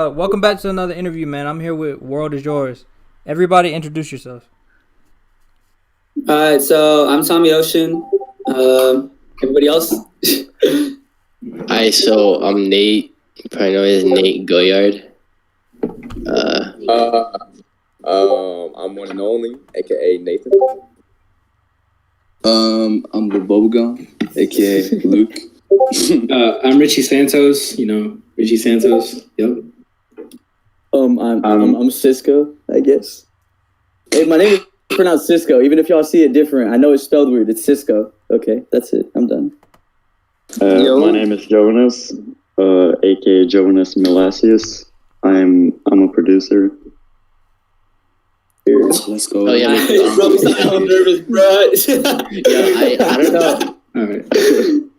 Welcome back to another interview, man. I'm here with World Is Yours. Everybody introduce yourself. Alright, so I'm Tommy Ocean. Everybody else? Hi, so I'm Nate. You probably know me as Nategoyard. I'm one and only, aka Nathan. I'm Lilbubblegum, aka Luke. I'm Richie Santos. Richie Santos. Yep. I'm Cisco, I guess. Hey, my name is pronounced Cisco, even if y'all see it different. I know it's spelled weird. It's Cisco. Okay, that's it. I'm done. My name is Jonas, aka Jonas Milasius. I'm a producer. Let's go. Oh yeah, Bro, I'm so nervous, bro. yeah. I don't know. All right.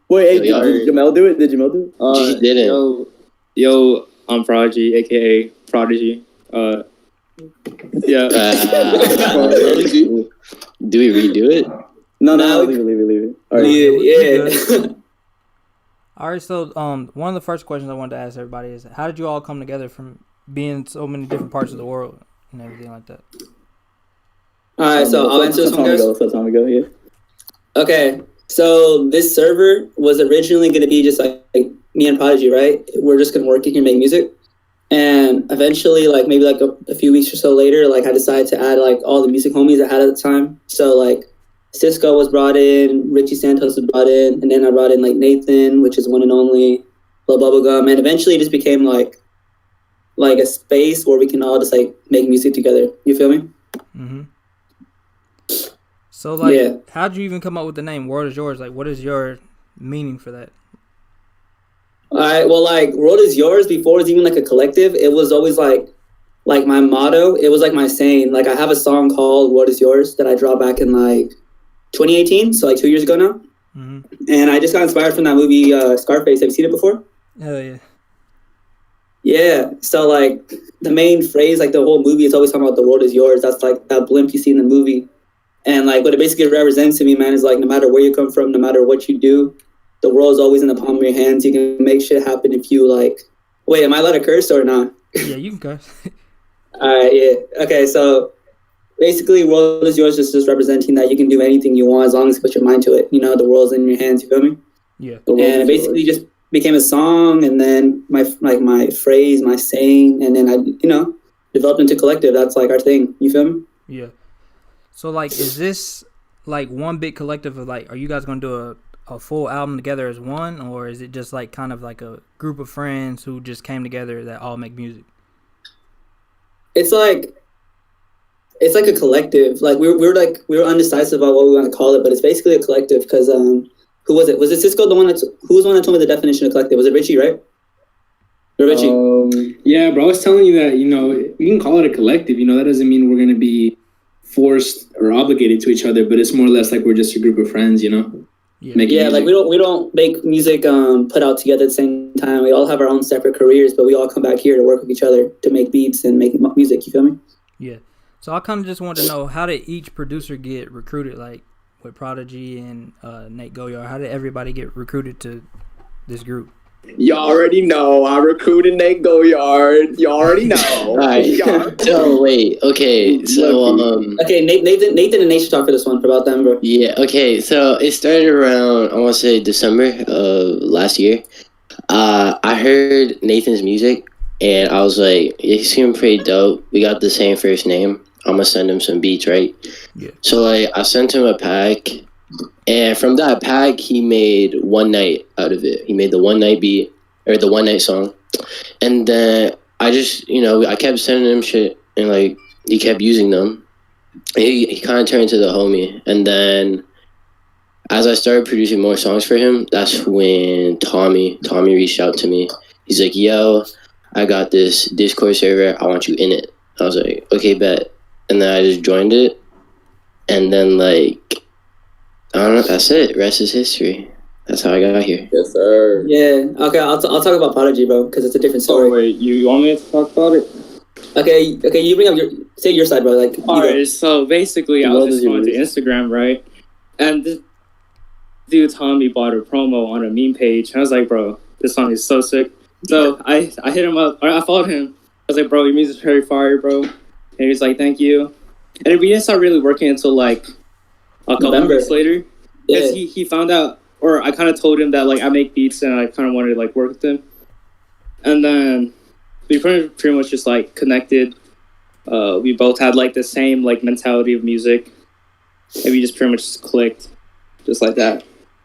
Wait, hey, did Jamel do it? Did Jamel do it? She didn't. Yo, I'm Prodigy, aka Prodigy. Do we redo it? No, leave it. All right. Yeah. All right, so one of the first questions I wanted to ask everybody is, how did you all come together from being so many different parts of the world and everything like that? Alright, so I'll answer this one, guys. Let Tommy go, yeah. Okay, so this server was originally going to be just like me and Prodigy, right? We're just going to work in here and make music. And eventually, maybe a few weeks or so later, I decided to add all the music homies I had at the time. So Cisco was brought in, Richie Santos was brought in, and then I brought in Nathan, which is one and only, Lilbubblegum, and eventually it just became like a space where we can all just make music together. You feel me? Mm-hmm. So how'd you even come up with the name World Is Yours? What is your meaning for that? Alright, well, World Is Yours before it was even a collective. It was always my motto. It was my saying. I have a song called World Is Yours that I dropped back in 2018, so 2 years ago now. Mm-hmm. And I just got inspired from that movie Scarface. Have you seen it before? Hell yeah. Yeah, so the main phrase, the whole movie is always talking about the world is yours. That's that blimp you see in the movie. And what it basically represents to me, man, is no matter where you come from, no matter what you do, the world is always in the palm of your hands. You can make shit happen if you wait, am I allowed to curse or not? Yeah, you can curse. Alright, yeah. Okay, so basically world is yours is just representing that you can do anything you want as long as you put your mind to it. The world's in your hands, you feel me? Yeah. And it basically just became a song, and then my phrase, my saying, and then I developed into collective. That's our thing. You feel me? Yeah. So is this one big collective of are you guys gonna do a full album together as one, or is it just kind of a group of friends who just came together that all make music? It's it's a collective. We were undecisive about what we want to call it, but it's basically a collective because who was it? Was it Cisco? Who was the one that told me the definition of collective? Was it Richie, right? Or Richie? Yeah, bro. I was telling you that we can call it a collective. That doesn't mean we're gonna be forced or obligated to each other, but it's more or less we're just a group of friends. Yeah. We don't make music put out together at the same time. We all have our own separate careers, but we all come back here to work with each other to make beats and make music. You feel me? Yeah. So I kind of just wanted to know, how did each producer get recruited? With Prodigy and Nate Goyard, how did everybody get recruited to this group? You already know. I recruited Nate Goyard. You already know. All right. So wait. Okay. So Okay, Nathan and Nate should talk for this one about them, bro. Yeah. Okay. So it started around, I want to say, December of last year. I heard Nathan's music and I was like, he seemed pretty dope. We got the same first name. I'm gonna send him some beats, right? Yeah. So I sent him a pack, and from that pack he made One Night out of it. He made the One Night beat, or the One Night song, and then I just I kept sending him shit, and he kept using them. He kind of turned into the homie, and then as I started producing more songs for him, that's when Tommy reached out to me. He's like, "Yo, I got this Discord server. I want you in it." I was like, "Okay, bet." And then I just joined it, and then I don't know. That's it. Rest is history. That's how I got here. Yes, sir. Yeah. Okay. I'll talk about Prodigy, bro, because it's a different story. Oh wait, you want me to talk about it? Okay, you bring up say your side, bro. Like, Alright, so basically, I was just going to Instagram, right? And this dude Tommy bought a promo on a meme page. And I was like, bro, this song is so sick. So I hit him up, or I followed him. I was like, bro, your music's very fire, bro. And he was like, thank you. And we didn't start really working until like a couple weeks later. Because he found out, or I kind of told him that like I make beats and I kind of wanted to like work with him. And then we pretty much just like connected. We both had like the same like mentality of music. And we just pretty much just clicked. Just like that.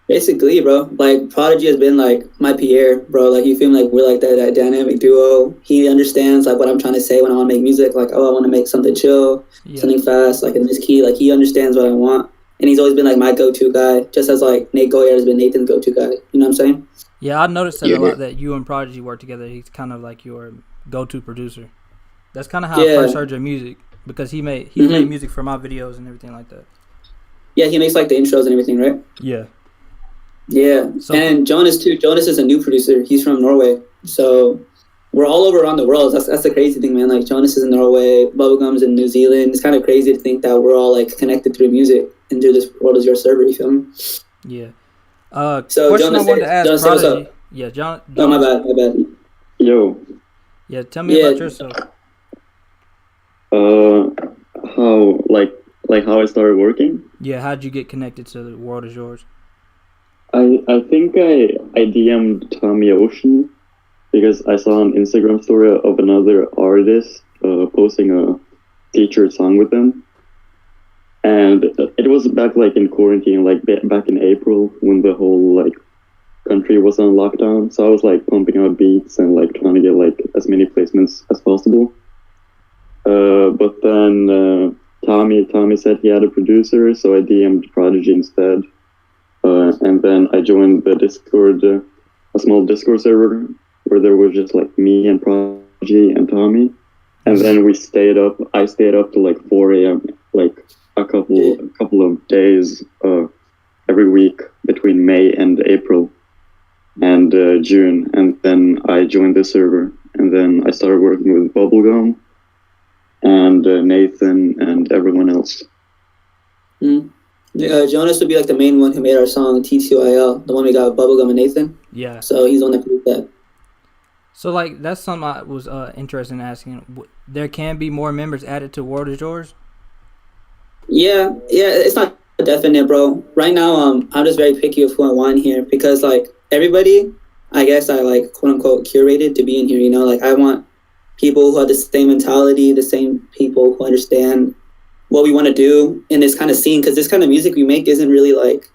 Basically, bro. Like, Prodigy has been like my Pierre, bro. Like, you feel like we're like that dynamic duo. He understands like what I'm trying to say when I want to make music. Like, oh, I want to make something chill, something fast, like in this key. Like, he understands what I want. And he's always been like my go-to guy, just as like Nate Goyard has been Nathan's go-to guy. You know what I'm saying? Yeah, I noticed that a lot, that you and Prodigy work together. He's kind of like your go-to producer. That's kind of how I first heard your music, because he made music for my videos and everything like that. Yeah, he makes like the intros and everything, right? Yeah. Yeah, so, and Jonas too. Jonas is a new producer. He's from Norway, so we're all over around the world. That's the crazy thing, man. Like, Jonas is in Norway, Bubblegum's in New Zealand. It's kind of crazy to think that we're all like connected through music and through this World Is Your server. You feel me? Yeah. So question Jonas, I wanted to ask Jonas, Prodigy. what's up? Yeah, John. Oh, my bad. Yo. Yeah, tell me about yourself. How I started working? Yeah, how'd you get connected to the World Is Yours? I think I DM'd Tommy Ocean because I saw an Instagram story of another artist posting a featured song with them. And it was back like in quarantine, like back in April when the whole like country was on lockdown. So I was like pumping out beats and like trying to get like as many placements as possible. But then Tommy said he had a producer, so I DM'd Prodigy instead. And then I joined the Discord, a small Discord server where there was just like me and Prodigy and Tommy. And then I stayed up to like 4 a.m. like a couple of days every week between May and April and June. And then I joined the server. And then I started working with Lilbubblegum and Nathan and everyone else. Jonas would be like the main one who made our song TTYL, the one we got with Bubblegum and Nathan. Yeah. So he's the one that produced that. So like that's something I was interested in asking. There can be more members added to World Is Yours? Yeah, it's not definite, bro. Right now, I'm just very picky of who I want here because like everybody, I guess I like quote unquote curated to be in here. You know, like I want people who have the same mentality, the same people who understand what we want to do in this kind of scene, because this kind of music we make isn't really like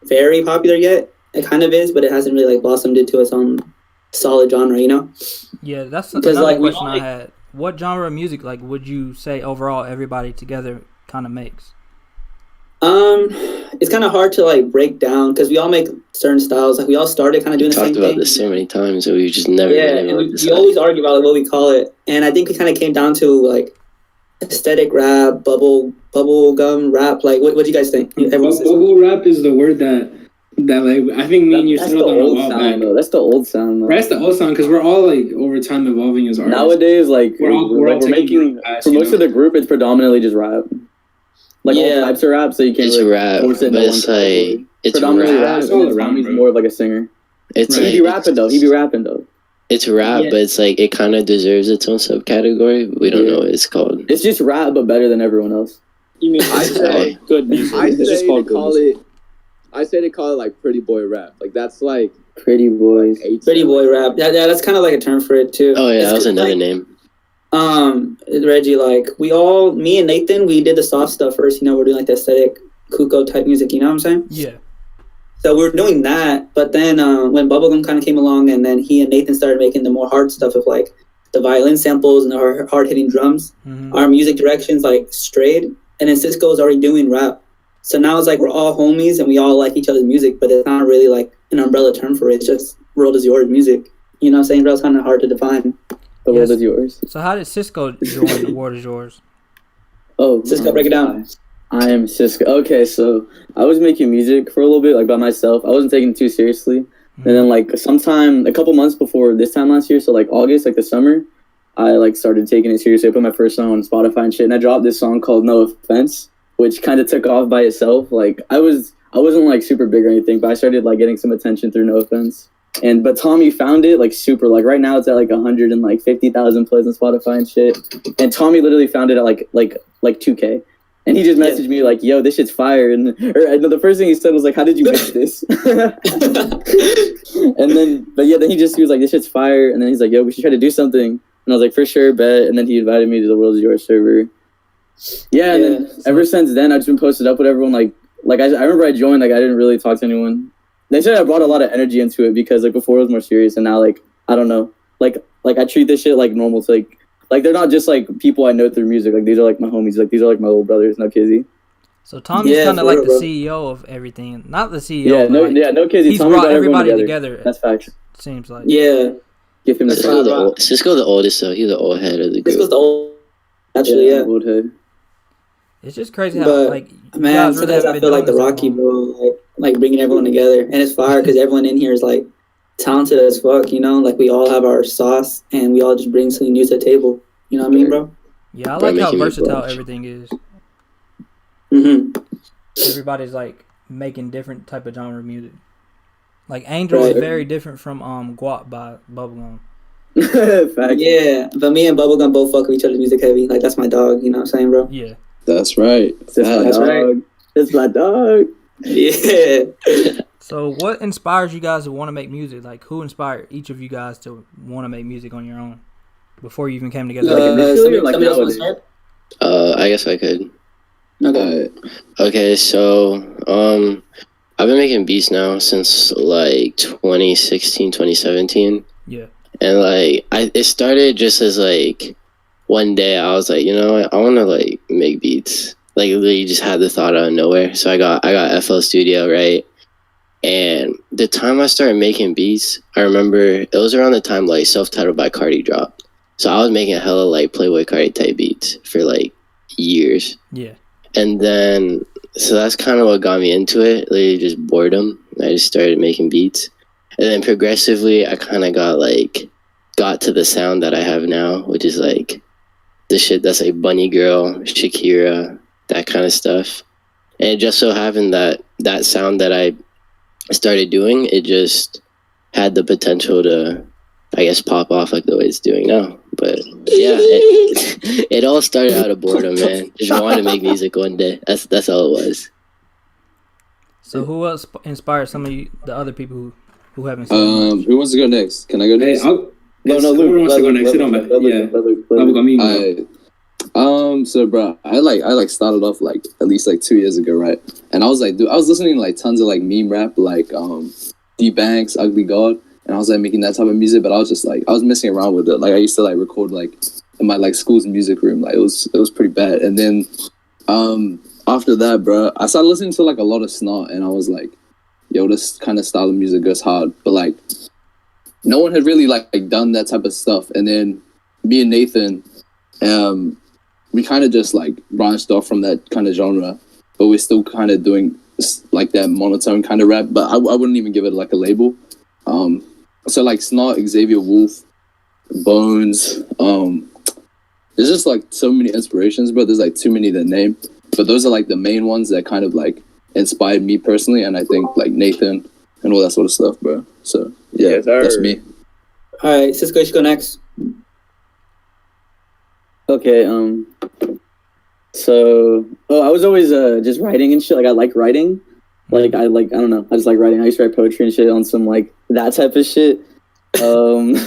very popular yet. It kind of is, but it hasn't really like blossomed into its own solid genre, you know? Yeah, that's another like, question I had. What genre of music like would you say overall everybody together kind of makes? It's kind of hard to like break down because we all make certain styles. Like we all started kind of doing the same thing. We talked about this so many times, so we just never. Yeah, and we always argue about like, what we call it, and I think we kind of came down to like aesthetic rap, bubblegum rap. Like, what do you guys think? Bubble rap is the word that like I think me and you settled on a while back. That's the old sound, though. That's the old sound because we're all like over time evolving as artists. Nowadays, like we're making for most of the group, it's predominantly just rap. Like all types of rap, so you can't it's really rap, force it but in it's one like it's predominantly rap. Tommy's more of like a singer. It's he be rapping though. It's rap, but it's like it kind of deserves its own subcategory. We don't know what it's called. It's just rap, but better than everyone else. You mean I say good music? I say they call it like pretty boy rap. Like that's like pretty boys. Like pretty boy rap. Yeah, that's kind of like a term for it too. Oh yeah, that was another name. Reggie, like me and Nathan, we did the soft stuff first. You know, we're doing like the aesthetic cuckoo type music. You know what I'm saying? Yeah. So we're doing that, but then when Bubblegum kind of came along, and then he and Nathan started making the more hard stuff of like the violin samples and the hard hitting drums. Mm-hmm. Our music directions like strayed, and then Cisco is already doing rap. So now it's like we're all homies and we all like each other's music, but it's not really like an umbrella term for it. It's just World Is Yours music. You know what I'm saying, bro? It's kind of hard to define. The world is yours. So how did Cisco join the World Is Yours? Oh, Cisco, break it down. I am Cisco. Okay, so I was making music for a little bit, like by myself. I wasn't taking it too seriously. Mm-hmm. And then like a couple months before this time last year, so like August, like the summer, I like started taking it seriously. I put my first song on Spotify and shit, and I dropped this song called No Offense, which kind of took off by itself. Like I wasn't like super big or anything, but I started like getting some attention through No Offense. But Tommy found it like super, like right now it's at like 150,000 plays on Spotify and shit. And Tommy literally found it at like 2K. And he just messaged me like, "Yo, this shit's fire." And the first thing he said was like, "How did you make this?" And then he was like, "This shit's fire." And then he's like, "Yo, we should try to do something." And I was like, "For sure, bet." And then he invited me to the World's Yours server. Yeah, and then ever since then, I've just been posted up with everyone. Like I remember I joined, like I didn't really talk to anyone. They said I brought a lot of energy into it because like before it was more serious, and now like I don't know, like I treat this shit like normal. To like they're not just like people I know through music. Like these are like my homies. Like these are like my little brothers. No kizzy. So Tommy's kind of like the CEO of everything. Not the CEO. Yeah, no kizzy. He's Tommy brought everybody together. That's facts. Seems like. Yeah. Give him Cisco the oldest, so he's the old head of the group. Cisco's the old. Actually, yeah. Old head. It's just crazy how like man, sometimes I feel like the Rocky, bro, like bringing everyone together, and it's fire because everyone in here is like talented as fuck, you know. Like we all have our sauce, and we all just bring something new to the table. You know what I mean, bro? Yeah, I like how versatile everything is. Everybody's like making different type of genre music. Like Angel is very different from Guap by Bubblegum. Yeah, but me and Bubblegum both fuck with each other's music heavy. Like that's my dog. You know what I'm saying, bro? Yeah. That's right. That's right. That's my dog. Yeah. So what inspires you guys to want to make music? Like who inspired each of you guys to want to make music on your own before you even came together? Somebody else want to start? I guess I could. Okay. Okay, so I've been making beats now since like 2016, 2017. Yeah. And like it started just as like one day I was like, you know what, I want to like make beats. Like literally just had the thought out of nowhere. So I got FL Studio, right? And the time I started making beats, I remember it was around the time like Self-Titled by Cardi dropped. So I was making hella like Playboy Cardi type beats for like years. Yeah. And then so that's kind of what got me into it. Literally just boredom. I just started making beats. And then progressively I kind of got to the sound that I have now, which is like the shit that's like Bunny Girl, Shakira, that kind of stuff. And it just so happened that that sound that I started doing, it just had the potential to, I guess, pop off like the way it's doing now. But yeah, it all started out of boredom, man. Just wanted to make music one day. That's all it was. So who else inspired some of you, the other people who haven't seen who wants to go next? Can I go next? Luke wants to go next. So bro, I started off like at least like 2 years ago, right? And I was like, dude, I was listening to like tons of like meme rap, like D Banks, Ugly God, and I was like making that type of music, but I was just like I was messing around with it. Like I used to like record like in my like school's music room. Like it was pretty bad. And then after that, bro, I started listening to like a lot of Snot, and I was like, yo, this kind of style of music goes hard. But like no one had really like done that type of stuff. And then me and Nathan, we kind of just like branched off from that kind of genre, but we're still kind of doing like that monotone kind of rap. But I wouldn't even give it like a label. So like Snot, Xavier Wolf, Bones. There's just like so many inspirations, but there's like too many to name. But those are like the main ones that kind of like inspired me personally, and I think like Nathan and all that sort of stuff, bro. So yeah, that's me. All right, Cisco, you should go next. Okay, so I was always just writing and shit. Like I like writing. Like I don't know. I just like writing. I used to write poetry and shit on some like that type of shit. I just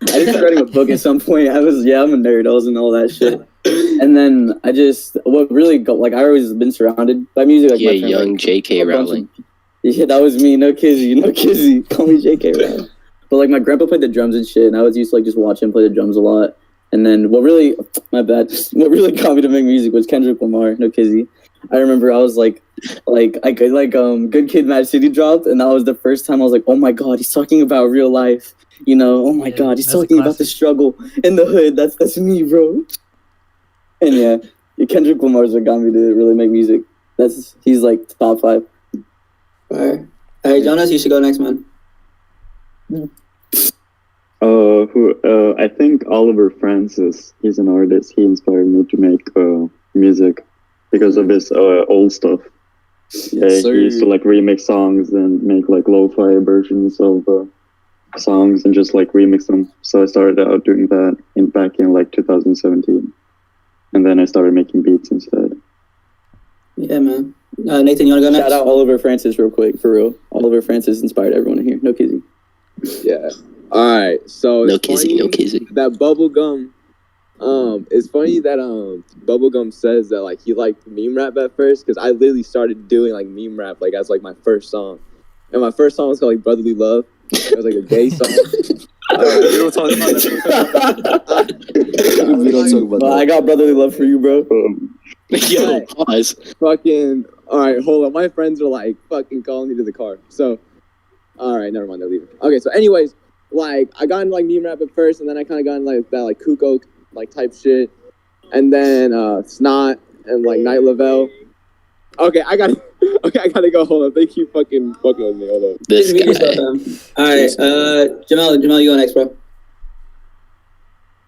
started writing a book at some point. I'm a nerd. I was in all that shit. And then what really got, like I always been surrounded by music. Like yeah, my friend, young like, J.K. Rowling. Yeah, that was me. No kizzy. Call me J.K. Rowling. But like my grandpa played the drums and shit, and I was used to like just watch him play the drums a lot. And then what really got me to make music was Kendrick Lamar. No kizzy. I remember I was like Good Kid, Mad City dropped, and that was the first time I was like, oh my god, he's talking about real life. You know, oh my god, he's talking about the struggle in the hood. That's me, bro. And yeah, Kendrick Lamar's what got me to really make music. He's like top 5. All right, Jonas, you should go next, man. I think Oliver Francis. He's an artist. He inspired me to make music because of his old stuff. Yes, He used to like remix songs and make like lo-fi versions of songs and just like remix them. So I started out doing that back in like 2017, and then I started making beats instead. Yeah, man. Nathan, you want to go next? Shout out Oliver Francis real quick, for real. Oliver Francis inspired everyone here. No kizzy. Yeah. All right. So No it's kizzy, funny no kizzy. that Bubblegum. It's funny that Bubblegum says that like he liked meme rap at first, because I literally started doing like meme rap like as like my first song, and my first song was called like Brotherly Love. It was like a gay song. We don't talk about that. We don't talk about that. I got brotherly love for you, bro. Yo, pause. Fucking. All right, hold on. My friends are like fucking calling me to the car. So, all right, never mind. They're leaving. Okay, so anyways, like I got into like meme rap at first, and then I kind of got into like that like Kuko like type shit, and then Snot and like Night Lavelle. Okay, I gotta go. Hold on. They keep fucking fucking with me. Hold on. This Mute yourself, guy. man. All right, Jamel, you go next, bro.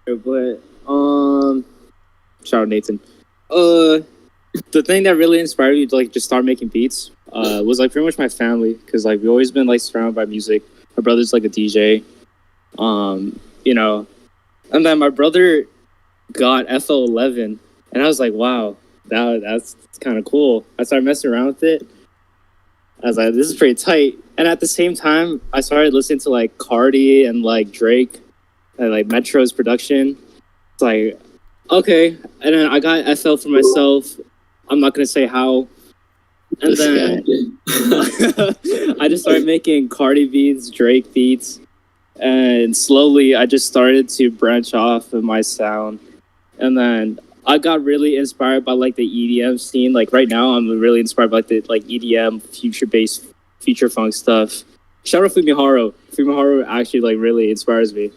But shout out Nathan. The thing that really inspired me to like just start making beats was like pretty much my family, because like we've always been like surrounded by music. My brother's like a DJ, you know, and then my brother got FL11, and I was like, wow, that's kind of cool. I started messing around with it. I was like, this is pretty tight. And at the same time, I started listening to like Cardi and like Drake and like Metro's production. It's like, okay. And then I got FL for myself. I'm not gonna say how. And then I just started making Cardi beats, Drake beats, and slowly I just started to branch off of my sound. And then I got really inspired by like the EDM scene. Like right now, I'm really inspired by the like EDM, future-based, future funk stuff. Shout out Fumiharu. Fumiharu actually like really inspires me.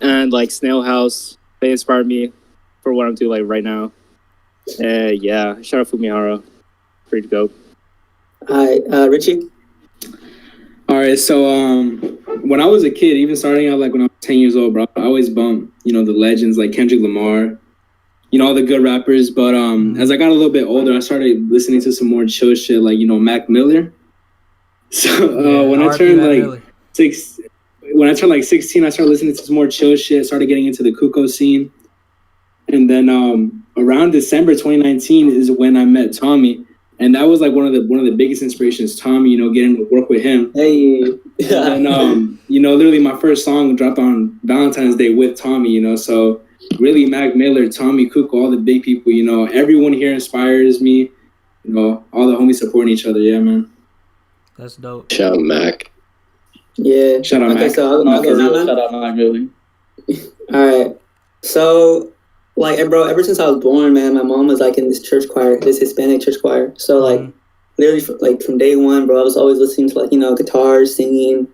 And like Snail House, they inspired me for what I'm doing like right now. Yeah, shout out Fumiharu. Free to go. All right, Richie. All right, so when I was a kid, even starting out like when I was 10 years old, bro, I always bumped, you know, the legends like Kendrick Lamar, you know, all the good rappers. But as I got a little bit older, I started listening to some more chill shit, like, you know, Mac Miller. So when I turned like 16, I started listening to some more chill shit, started getting into the Kuko scene. And then around December 2019 is when I met Tommy. And that was like one of the biggest inspirations, Tommy, you know, getting to work with him. Hey. And you know, literally my first song dropped on Valentine's Day with Tommy, you know. So really Mac Miller, Tommy, Kuko, all the big people, you know, everyone here inspires me. You know, all the homies supporting each other. Yeah, man. That's dope. Shout out Mac. Yeah. Shout out Mac. So I'll go now, man. Shout out Mac, really. All right. So, like, bro, ever since I was born, man, my mom was like in this church choir, this Hispanic church choir. So, like, literally, like from day one, bro, I was always listening to like, you know, guitars, singing,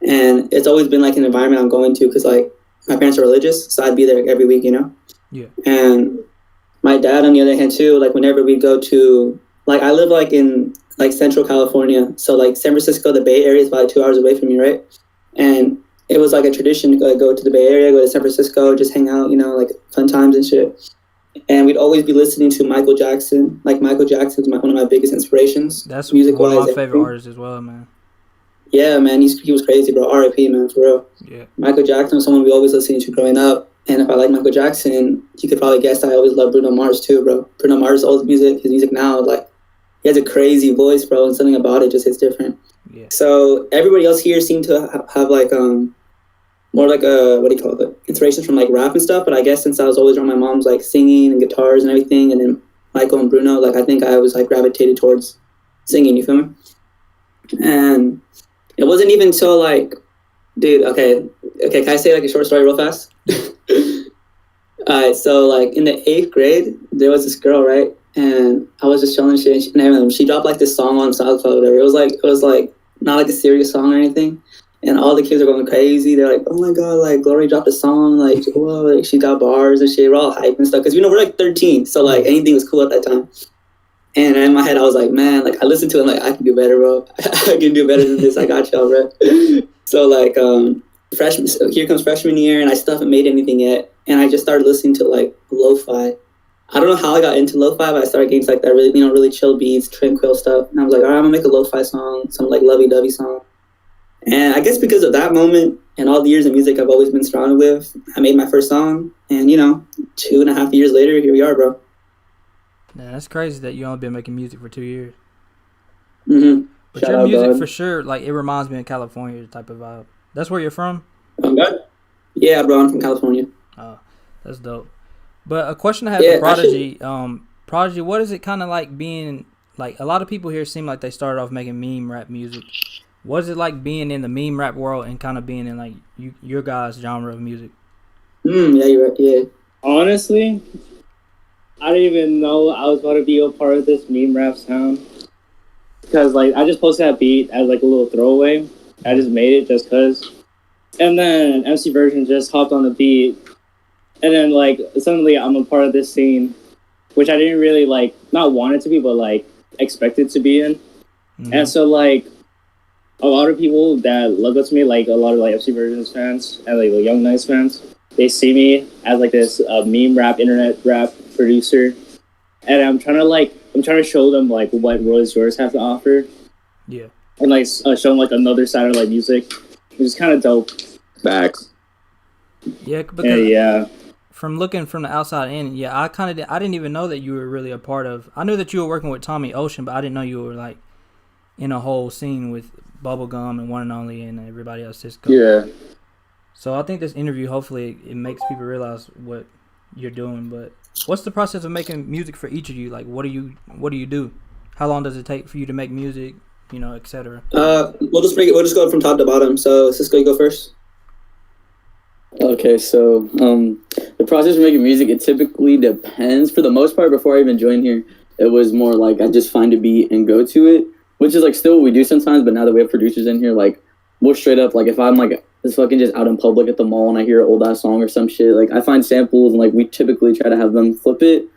and it's always been like an environment I'm going to because like my parents are religious, so I'd be there every week, you know. Yeah. And my dad, on the other hand, too, like whenever we go to, like, I live like in like Central California, so like San Francisco, the Bay Area is about 2 hours away from me, right? And it was like a tradition to go to the Bay Area, go to San Francisco, just hang out, you know, like fun times and shit. And we'd always be listening to Michael Jackson. Like Michael Jackson's one of my biggest inspirations. That's music-wise, one of my favorite artists as well, man. Yeah, man, he was crazy, bro. R.I.P., man, for real. Yeah. Michael Jackson was someone we always listened to growing up. And if I like Michael Jackson, you could probably guess I always love Bruno Mars too, bro. Bruno Mars' old music, his music now, like, he has a crazy voice, bro, and something about it just hits different. Yeah. So everybody else here seemed to have like more like inspirations from like rap and stuff. But I guess since I was always around my mom's like singing and guitars and everything, and then Michael and Bruno, like I think I was like gravitated towards singing. You feel me? And it wasn't even until like, dude, okay, can I say like a short story real fast? Alright, so like in the 8th grade, there was this girl, right? And I was just chilling shit, and she dropped like this song on SoundCloud or whatever. It was like not like a serious song or anything. And all the kids are going crazy. They're like, oh my god, like Glory dropped a song, like whoa, like she got bars and shit. We're all hype and stuff because we're like 13, so like anything was cool at that time. And in my head, I was like, man, like I listened to it, like I can do better, bro. I can do better than this. I got y'all, bro. So like, here comes freshman year, and I still haven't made anything yet. And I just started listening to like lo-fi. I don't know how I got into lo-fi, but I started getting like that really, really chill beats, tranquil stuff. And I was like, all right, I'm gonna make a lo-fi song, some like lovey-dovey song. And I guess because of that moment and all the years of music I've always been surrounded with, I made my first song. And 2.5 years later, here we are, bro. Yeah, that's crazy that you only been making music for 2 years. Mm-hmm. But your music for sure, like it reminds me of California type of vibe. That's where you're from? Yeah, bro, I'm from California. Oh, that's dope. But a question I had for Prodigy, Prodigy, what is it kind of like being, like a lot of people here seem like they started off making meme rap music. What is it like being in the meme rap world and kind of being in like your guys' genre of music? Yeah, you're right, yeah. Honestly, I didn't even know I was about to be a part of this meme rap sound. Because like I just posted that beat as like a little throwaway. I just made it just cause. And then MC Version just hopped on the beat. And then like suddenly I'm a part of this scene, which I didn't really like not want it to be, but like expected to be in. Mm-hmm. And so like a lot of people that look up to me, like a lot of like MC Version's fans and like the Young Nice fans, they see me as like this meme rap, internet rap producer. And I'm trying to show them like what Rolls Royce have to offer. Yeah. And like show them like another side of like music, which is kind of dope. Facts. Yeah, because yeah. From looking from the outside in, yeah, I didn't even know that you were really a part of. I knew that you were working with Tommy Ocean, but I didn't know you were like in a whole scene with Bubblegum and One and Only and everybody else. Cisco. Yeah. So I think this interview, hopefully, it makes people realize what you're doing. But what's the process of making music for each of you? Like, what do you do? How long does it take for you to make music? Etc. We'll just go from top to bottom. So Cisco, you go first. Okay, so the process of making music, it typically depends. For the most part, before I even joined here, it was more like I just find a beat and go to it, which is like still what we do sometimes. But now that we have producers in here, like we'll straight up, like if I'm like it's fucking just out in public at the mall and I hear an old ass song or some shit, like I find samples and like we typically try to have them flip it,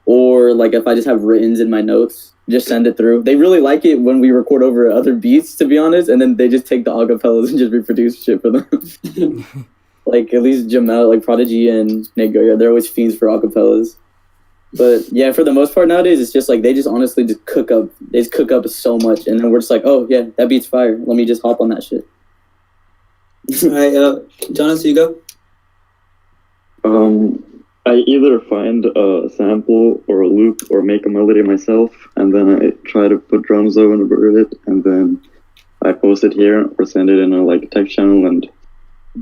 or like if I just have writtens in my notes, just send it through. They really like it when we record over other beats, to be honest, and then they just take the acapellas and just reproduce shit for them. Like at least Jamel, like Prodigy and nategoyard, they're always fiends for acapellas. But yeah, for the most part nowadays, it's just like they just honestly just cook up. They just cook up so much, and then we're just like, oh yeah, that beat's fire. Let me just hop on that shit. All right, Jonas, you go. I either find a sample or a loop or make a melody myself, and then I try to put drums over and bird it, and then I post it here or send it in a like text channel, and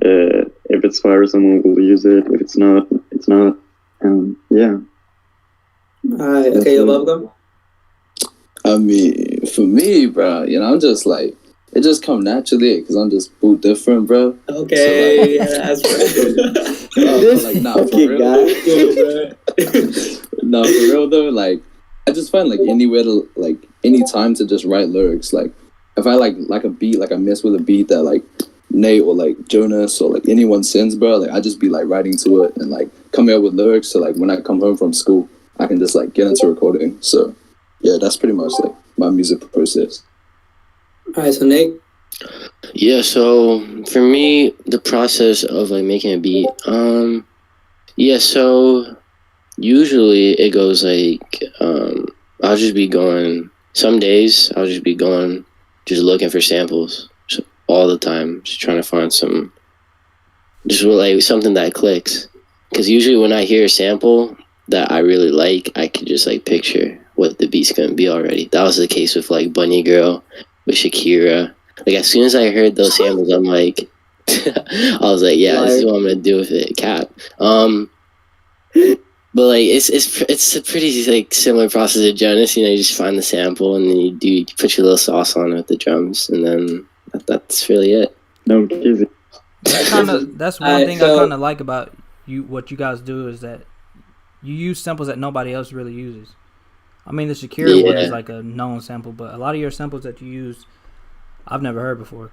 if it's fire, someone will use it. If it's not, it's not. Yeah. Alright, okay, Lilbubblegum. I mean, for me, bro, I'm just like, it just come naturally because I'm just boot different, bro. Okay, so, like, that's right. Like, nah, for real. No, for real though, like, I just find like anywhere to like any time to just write lyrics. Like, if I like a beat, like I mess with a beat that like Nate or like Jonas or like anyone sends, bro, like I just be like writing to it and like coming up with lyrics. So like when I come home from school, I can just like get into recording. So yeah, that's pretty much like my music process. All right, so Nate. Yeah, so for me, the process of like making a beat, yeah, so usually it goes like, I'll just be going, some days I'll just be going, just looking for samples all the time, just trying to find just like something that clicks. Because usually when I hear a sample that I really like, I can just like picture what the beat's gonna be already. That was the case with like Bunny Girl, with Shakira. Like as soon as I heard those samples, I'm like, I was like, yeah, this is what I'm gonna do with it, cap. But like it's a pretty like similar process to Jonas. You just find the sample and then you put your little sauce on it with the drums, and then that's really it. No, easy. That's one thing I kind of like about you. What you guys do is that you use samples that nobody else really uses. I mean, the Shakira one is like a known sample, but a lot of your samples that you use, I've never heard before.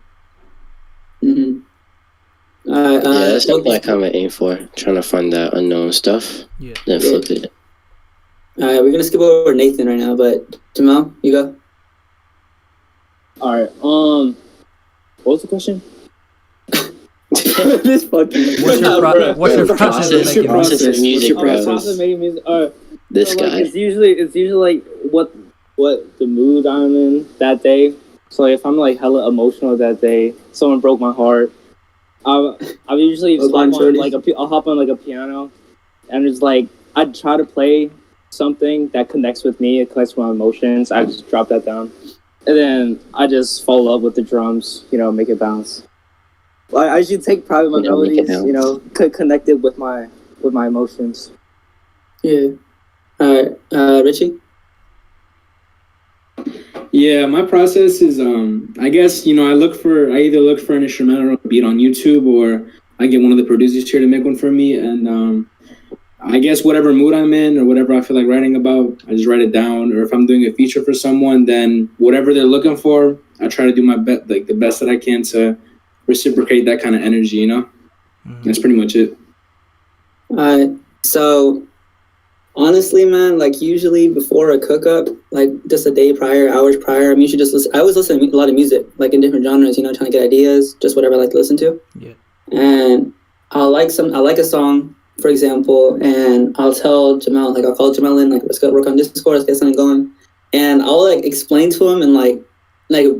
Mm-hmm. Yeah, that's something I kind of aim for, trying to find that unknown stuff, then flip it. All right, we're gonna skip over Nathan right now, but Jamal, you go. All right. What was the question? This fucking. What's your process of making process music? of music, What's your bro? Process of making music. This So, like, guy. it's usually like what the mood I'm in that day. So like, if I'm like hella emotional that day, someone broke my heart, I'll usually just hop on like I'll hop on like a piano, and it's like I try to play something that connects with me, it connects with my emotions. I just drop that down, and then I just follow up with the drums, make it bounce. I should take pride in my melodies, connected with my emotions. Yeah. All right, Richie. Yeah, my process is I guess I either look for an instrumental beat on YouTube, or I get one of the producers here to make one for me, and I guess whatever mood I'm in or whatever I feel like writing about, I just write it down. Or if I'm doing a feature for someone, then whatever they're looking for, I try to do my the best that I can to reciprocate that kind of energy. That's pretty much it. So honestly, man, like usually before a cook up, like just a day prior, hours prior, I'm usually just listen. I always listen to a lot of music, like in different genres, trying to get ideas, just whatever I like to listen to. Yeah. And I like a song, for example, and I'll tell Jamel, like I'll call Jamel in, like let's go work on Discord, let's get something going. And I'll like explain to him and like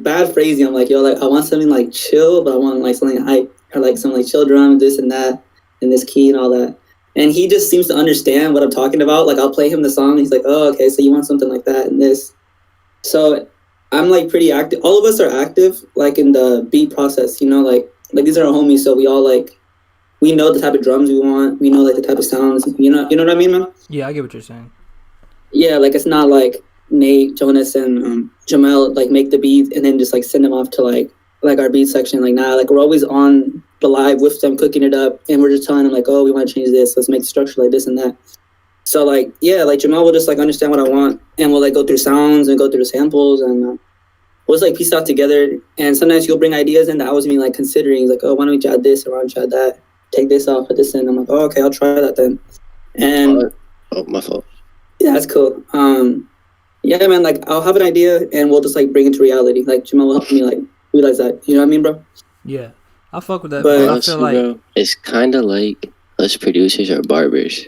bad phrasing. I'm like, yo, like I want something like chill, but I want like something hype or like some like chill drum, this and that, and this key and all that. And he just seems to understand what I'm talking about. Like I'll play him the song, and he's like, oh, okay, so you want something like that and this. So I'm like pretty active. All of us are active, like in the beat process, like these are our homies, so we all like, we know the type of drums we want. We know like the type of sounds. You know what I mean, man? Yeah, I get what you're saying. Yeah, like it's not like Nate, Jonas, and Jamel like make the beat and then just like send them off to like our beat section. Like nah, like we're always on the live with them, cooking it up, and we're just telling them like, oh, we want to change this. Let's make the structure like this and that. So like yeah, like Jamel will just like understand what I want, and we'll like go through sounds and go through the samples, and we'll just like piece out together. And sometimes he'll bring ideas in that I was like considering. He's like, oh, why don't we add this or why don't you add that? Take this off, put this in. I'm like, oh, okay, I'll try that then. And my fault. Yeah, that's cool. Yeah, man, like I'll have an idea and we'll just like bring it to reality. Like Jamel will help me like realize that. You know what I mean, bro? Yeah, I fuck with that. But I feel like bro, it's kind of like us producers are barbers.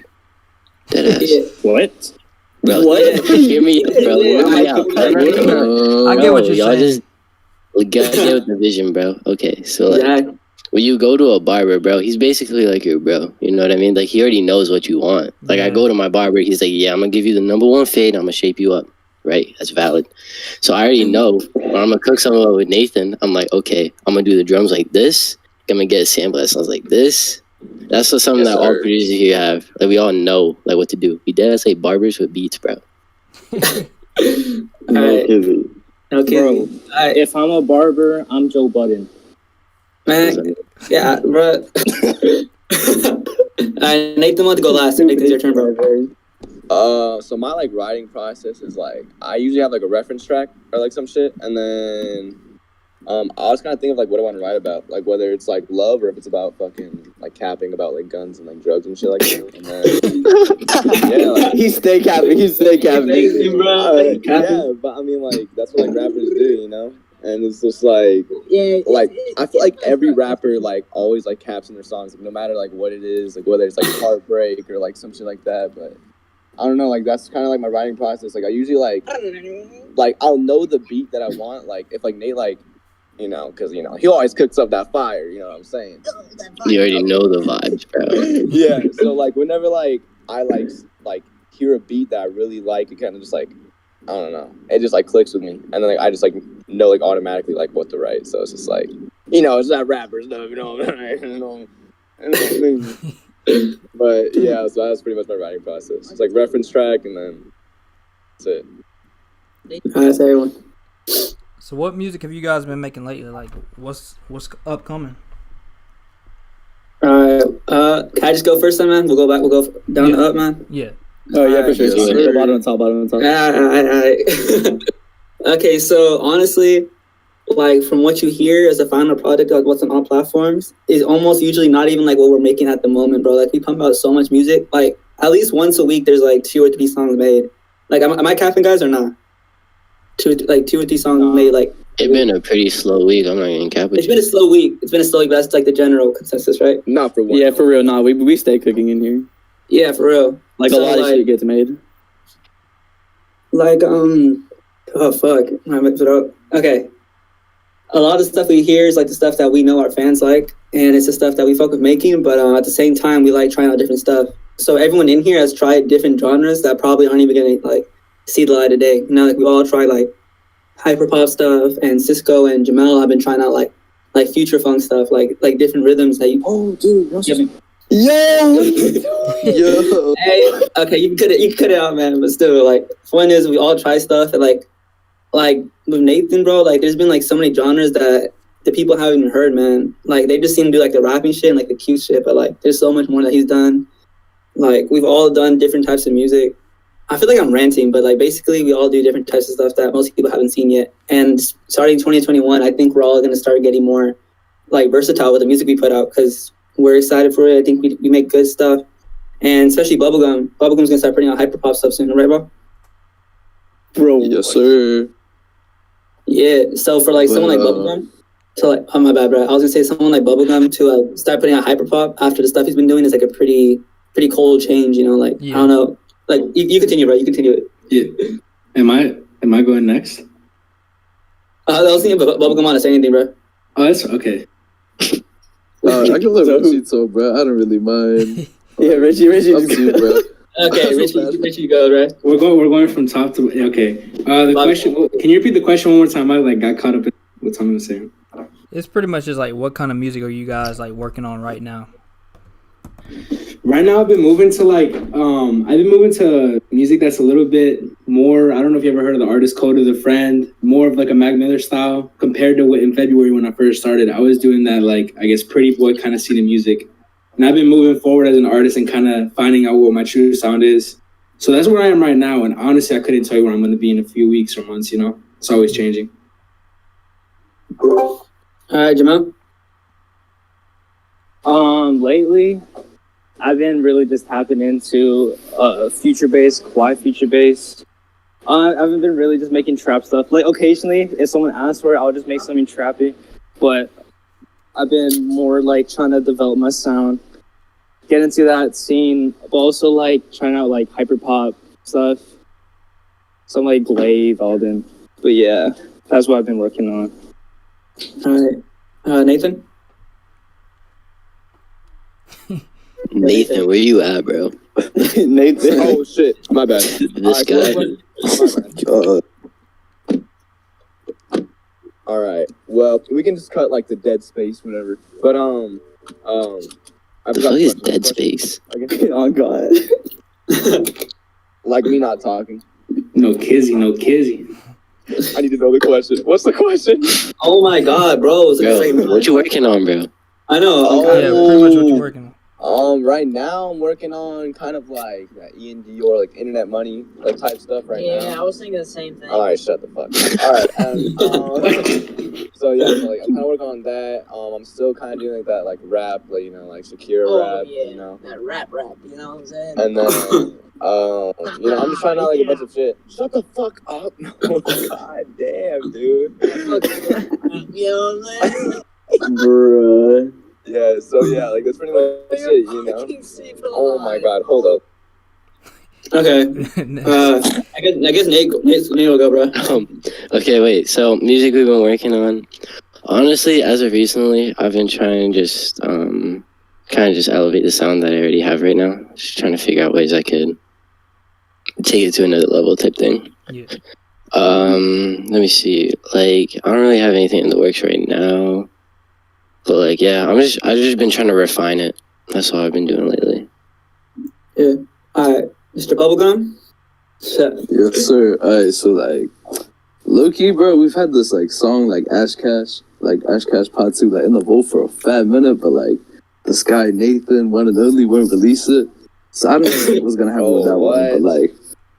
Deadass. Yeah. What? Bro, What? hear me, bro. Hear me out. I get what you're y'all saying. Just get with the vision, bro. Okay, so like. Yeah. When you go to a barber, bro, he's basically like your bro. You know what I mean? Like, he already knows what you want. Like, I go to my barber, he's like, yeah, I'm going to give you the number one fade. I'm going to shape you up. Right? That's valid. So I already know when I'm going to cook something up with Nathan, I'm like, okay, I'm going to do the drums like this. I'm going to get a sample that sounds like this. That's what something that all producers here have. Like, we all know, like, what to do. We did say barbers with beats, bro. All right. Okay. Bro, if I'm a barber, I'm Joe Budden. Man, yeah, bro. Nathan want to go last. Nathan, it's your turn, bro. So my like writing process is like I usually have like a reference track or like some shit, and then I was kind of think of like what I want to write about, like whether it's like love or if it's about fucking like capping about like guns and like drugs and shit like that. And then yeah, like, He's stay capping, bro. Yeah, but I mean like that's what like rappers do, And it's just like, like I feel like every rapper like always like caps in their songs, like no matter like what it is, like whether it's like heartbreak or like some shit like that. But I don't know, like that's kind of like my writing process. Like I usually like I'll know the beat that I want. Like if like Nate like, because he always cooks up that fire. You know what I'm saying? You already know the vibes, bro. Yeah. So like whenever like I like hear a beat that I really like, it kind of just like. I don't know. It just like clicks with me, and then like I just like know like automatically like what to write. So it's just like it's that rapper stuff, But yeah, so that's pretty much my writing process. It's like reference track, and then that's it. That's everyone. So, what music have you guys been making lately? Like, what's upcoming? Can I just go first, then, man? We'll go back. We'll go down to up, man. Yeah. Oh yeah, for sure. Bottom and top. Okay, so honestly, like from what you hear as a final product, like what's on all platforms, is almost usually not even like what we're making at the moment, bro. Like we pump out so much music, like at least once a week. There's like 2 or 3 songs made. Like, am I capping, guys, or not? 2 or 3 songs made. Like It's been a pretty slow week. I'm not gonna cap with It's you. been a slow week. But that's like the general consensus, right? Not for one. Yeah, for real. Nah, we stay cooking in here. Yeah, for real. Like, So, a lot of like- shit gets made. Like, oh fuck, I mixed it up. Okay, a lot of stuff we hear is like the stuff that we know our fans like, and it's the stuff that we fuck with making. But at the same time, we like trying out different stuff. So everyone in here has tried different genres that probably aren't even gonna like see the light of day. You know, like we all tried like hyperpop stuff, and Cisco and Jamel have been trying out like future funk stuff, like different rhythms that you. Oh, dude. Yo. Hey, okay, you can cut it out, man. But still, like, one is we all try stuff, and like with Nathan, bro. Like, there's been like so many genres that the people haven't even heard, man. Like, they just seem to do like the rapping shit and like the cute shit, but like, there's so much more that he's done. Like, we've all done different types of music. I feel like I'm ranting, but like basically we all do different types of stuff that most people haven't seen yet. And starting 2021, I think we're all gonna start getting more like versatile with the music we put out because we're excited for it. I think we make good stuff, and especially Bubblegum. Bubblegum's gonna start putting out hyperpop stuff soon, right, bro? Bro. Yes, sir. Yeah. So for like someone like Bubblegum, to like, oh my bad, bro. I was gonna say someone like Bubblegum to start putting out hyperpop after the stuff he's been doing is like a pretty cold change, you know. Like I don't know. Like you continue, bro. You continue it. Yeah. Am I going next? I was thinking Bubblegum want to say anything, bro. Oh, that's okay. I can let Richie talk, bro. I don't really mind. Yeah, Richie. Up to you, bro. Okay, Richie, go, right? We're going from top to okay. The question. Can you repeat the question one more time? I like got caught up in what Tommy was saying. It's pretty much just like, what kind of music are you guys like working on right now? Right now, I've been moving to music that's a little bit more. I don't know if you ever heard of the artist Code of the Friend. More of like a Mac Miller style compared to what in February when I first started. I was doing that like I guess pretty boy kind of scene of music, and I've been moving forward as an artist and kind of finding out what my true sound is. So that's where I am right now. And honestly, I couldn't tell you where I'm going to be in a few weeks or months. You know, it's always changing. All right, Jamal. Lately, I've been really just tapping into future bass, quiet future bass. I've been really just making trap stuff. Like occasionally, if someone asks for it, I'll just make something trappy. But I've been more like trying to develop my sound, get into that scene, but also like trying out like hyperpop stuff, some like Glaive, Alden. But yeah, that's what I've been working on. All right, Nathan. Nathan, where you at, bro? Nathan. Oh shit, my bad. This guy. All right. Well, we can just cut like the dead space, whatever. But I The fuck is dead space? Oh god. Like me not talking. No kizzy. I need to know the question. What's the question? Oh my god, bro. Bro, what you working on, bro? I know. Yeah, pretty much what you're working on. Right now I'm working on kind of like that E&D or like internet money like type stuff right now. Yeah, I was thinking the same thing. All right, shut the fuck up. All right, so yeah, so like I'm kind of working on that. I'm still kind of doing like that like rap, like you know, like Shakira rap, yeah, you know. that rap, you know what I'm saying? And then you know, I'm just trying out like a bunch of shit. Shut the fuck up! Oh god damn, dude. You know what I'm saying? Bruh. Yeah, so yeah, like that's pretty much it, you know. Oh my god, hold up. Okay. I guess Nate will go, bro. Okay, wait. So music we've been working on. Honestly, as of recently, I've been trying to just kind of just elevate the sound that I already have right now. Just trying to figure out ways I could take it to another level type thing. Yeah. Let me see. Like, I don't really have anything in the works right now. But like, yeah, I've just been trying to refine it. That's all I've been doing lately. Yeah. All right, Mr. Bubblegum. Yes, sir. Alright, so like, low key, bro, we've had this like song like Ash Cash Part 2 like in the vault for a fat minute, but like this guy Nathan, one and only, won't release it. So I don't know what's gonna happen with that one, but like